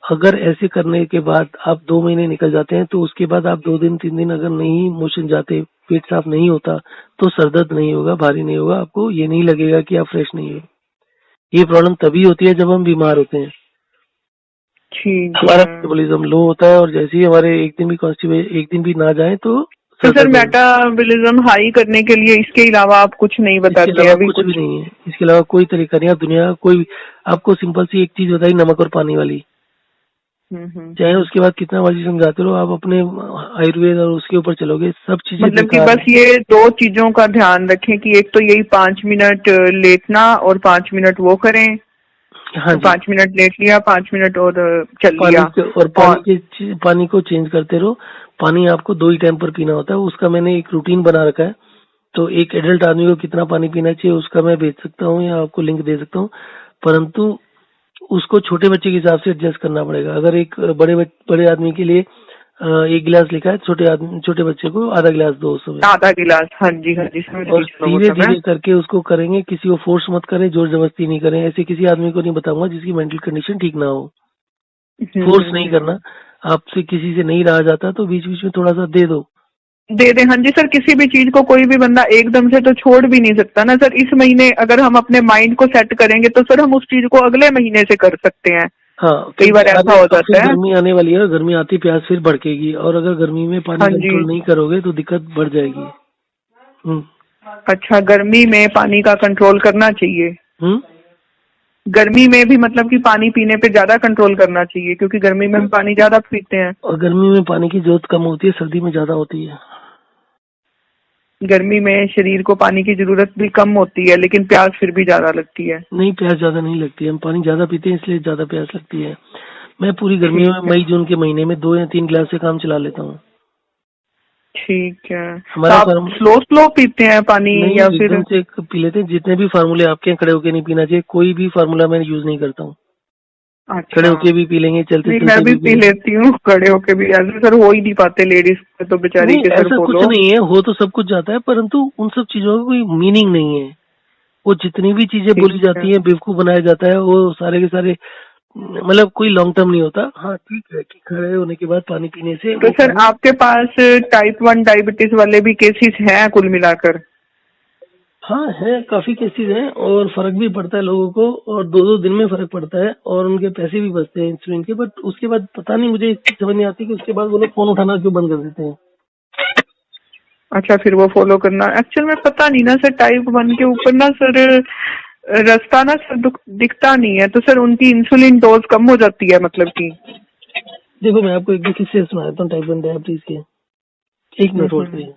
Speaker 1: अगर ऐसे करने के बाद आप 2 महीने निकल जाते हैं तो उसके बाद आप 2 दिन 3 दिन अगर नहीं मोशन जाते, पेट साफ नहीं होता, तो सर दर्द नहीं होगा, भारी नहीं होगा, आपको ये नहीं लगेगा कि आप फ्रेश नहीं हो। ये प्रॉब्लम तभी होती है जब हम बीमार होते हैं,
Speaker 2: ठीक
Speaker 1: हमारा
Speaker 2: है।
Speaker 1: मेटाबॉलिज्म लो होता है और जैसे ही हमारे एक दिन भी ना जाए तो
Speaker 2: तो
Speaker 1: सर
Speaker 2: सर
Speaker 1: दर्द होगा।
Speaker 2: मेटाबॉलिज्म हाई करने के लिए इसके अलावा आप कुछ नहीं
Speaker 1: इसके
Speaker 2: बताते हैं
Speaker 1: अलावा
Speaker 2: अभी
Speaker 1: कुछ भी
Speaker 2: कुछ?
Speaker 1: नहीं है, इसके अलावा कोई तरीका नहीं है। आप दुनिया का कोई भी, आपको सिंपल सी एक चीज बताई, नमक और पानी वाली, चाहे
Speaker 2: हम्म।
Speaker 1: उसके बाद कितना मर्जी समझाते रहो, आप अपने आयुर्वेद और उसके ऊपर चलोगे, सब चीजें
Speaker 2: मतलब कि
Speaker 1: बेकार
Speaker 2: बस
Speaker 1: है।
Speaker 2: ये दो चीजों का ध्यान रखें कि एक तो यही 5 मिनट लेटना और 5 मिनट वो करें।
Speaker 1: हाँ जी।
Speaker 2: 5 मिनट लेट लिया, 5 मिनट और चल
Speaker 1: पानी
Speaker 2: लिया।
Speaker 1: के और
Speaker 2: और
Speaker 1: पानी को चेंज करते रहो। पानी आपको 2 ही टाइम पर पीना होता है, उसका मैंने एक रूटीन बना रखा है। तो एक एडल्ट आदमी को कितना पानी पीना चाहिए उसका मैं भेज सकता हूँ या आपको लिंक दे सकता हूँ, परंतु उसको छोटे बच्चे के हिसाब से एडजस्ट करना पड़ेगा। अगर एक बड़े आदमी के लिए 1 गिलास लिखा है, छोटे बच्चे को आधा गिलास दो उस समय।
Speaker 2: आधा गिलास, हाँ जी हाँ जी, समझ
Speaker 1: और
Speaker 2: गई, चलो वो
Speaker 1: धीरे
Speaker 2: तो मैं।
Speaker 1: धीरे करके उसको करेंगे, किसी को फोर्स मत करें, जोर जबरदस्ती नहीं करें। ऐसे किसी आदमी को नहीं बताऊंगा जिसकी मेंटल कंडीशन ठीक ना हो। फोर्स नहीं करना।
Speaker 2: हम्म।
Speaker 1: आपसे किसी से नहीं रहा जाता तो बीच बीच में थोड़ा सा दे दो।
Speaker 2: दे दे, हाँ जी सर। किसी भी चीज को कोई भी बंदा एकदम से तो छोड़ भी नहीं सकता ना सर। इस महीने अगर हम अपने माइंड को सेट करेंगे तो सर हम उस चीज को अगले महीने से कर सकते हैं।
Speaker 1: हाँ,
Speaker 2: कई
Speaker 1: क्योंकि
Speaker 2: बार
Speaker 1: आगे
Speaker 2: ऐसा हो
Speaker 1: अब फिर
Speaker 2: जाता है।
Speaker 1: गर्मी आने वाली है और गर्मी आती प्यास फिर भड़केगी, और अगर गर्मी में पानी
Speaker 2: हाँ जी।
Speaker 1: कंट्रोल नहीं करोगे तो दिक्कत बढ़ जाएगी। हम्म।
Speaker 2: अच्छा, गर्मी में पानी का कंट्रोल करना चाहिए।
Speaker 1: हम्म।
Speaker 2: गर्मी में भी मतलब कि पानी पीने पे ज्यादा कंट्रोल करना चाहिए क्योंकि गर्मी में हम पानी ज्यादा पीते हैं।
Speaker 1: और गर्मी में पानी की जरूरत कम होती है, सर्दी में ज्यादा होती है।
Speaker 2: गर्मी में शरीर को पानी की जरूरत भी कम होती है लेकिन प्यास फिर भी ज्यादा लगती है।
Speaker 1: नहीं, प्यास ज्यादा नहीं लगती है, हम पानी ज्यादा पीते हैं इसलिए ज्यादा प्यास लगती है। मैं पूरी गर्मियों
Speaker 2: ठीक
Speaker 1: में
Speaker 2: है,
Speaker 1: मई जून के महीने में 2 या 3 गिलास से काम चला लेता हूँ।
Speaker 2: ठीक है। तो
Speaker 1: हमारा
Speaker 2: आप
Speaker 1: फार्म
Speaker 2: स्लो स्लो पीते हैं पानी
Speaker 1: नहीं,
Speaker 2: या फिर?
Speaker 1: एकदम से पी लेते हैं। जितने भी फार्मूले आपके यहाँ खड़े होके नहीं पीना चाहिए, कोई भी फार्मूला मैं यूज नहीं करता हूँ। खड़े
Speaker 2: अच्छा।
Speaker 1: होके भी पी लेंगे, चलते
Speaker 2: नहीं, मैं
Speaker 1: चलते
Speaker 2: भी
Speaker 1: भी पी
Speaker 2: पी
Speaker 1: लेंगे।
Speaker 2: लेती हूँ खड़े होके भी। ऐसे सर हो ही नहीं पाते लेडीज पे तो बेचारी
Speaker 1: नहीं,
Speaker 2: के सर
Speaker 1: ऐसा कुछ
Speaker 2: बोलो।
Speaker 1: नहीं है, हो तो सब कुछ जाता है, परंतु उन सब चीजों का कोई मीनिंग नहीं है। वो जितनी भी चीजें
Speaker 2: ठीक
Speaker 1: बोली
Speaker 2: है।
Speaker 1: जाती हैं, बेवकूफ बनाया जाता है, वो सारे के सारे मतलब कोई लॉन्ग टर्म नहीं होता। हाँ ठीक है कि खड़े होने के बाद पानी पीने से
Speaker 2: तो
Speaker 1: वो
Speaker 2: सर
Speaker 1: पानी।
Speaker 2: आपके पास टाइप 1 डायबिटीज वाले भी केसेस हैं कुल मिलाकर?
Speaker 1: हाँ है, काफी केसेस हैं और फर्क भी पड़ता है लोगों को, और 2-2 दिन में फर्क पड़ता है और उनके पैसे भी बचते हैं इंसुलिन के। बट उसके बाद पता नहीं, मुझे एक चीज समझ नहीं आती कि उसके बाद वो लोग फोन उठाना क्यों बंद कर देते हैं।
Speaker 2: अच्छा, फिर वो फॉलो करना एक्चुअल में पता नहीं ना सर। टाइप 1 के ऊपर ना सर रास्ता ना सर दिखता नहीं है तो सर उनकी इंसुलिन डोज कम हो जाती है मतलब की।
Speaker 1: देखो मैं आपको एक दो किस्से सुना देता हूँ टाइप 1 डायबिटीज के। 1 मिनट होल्ड
Speaker 2: हम्म।
Speaker 1: करिए।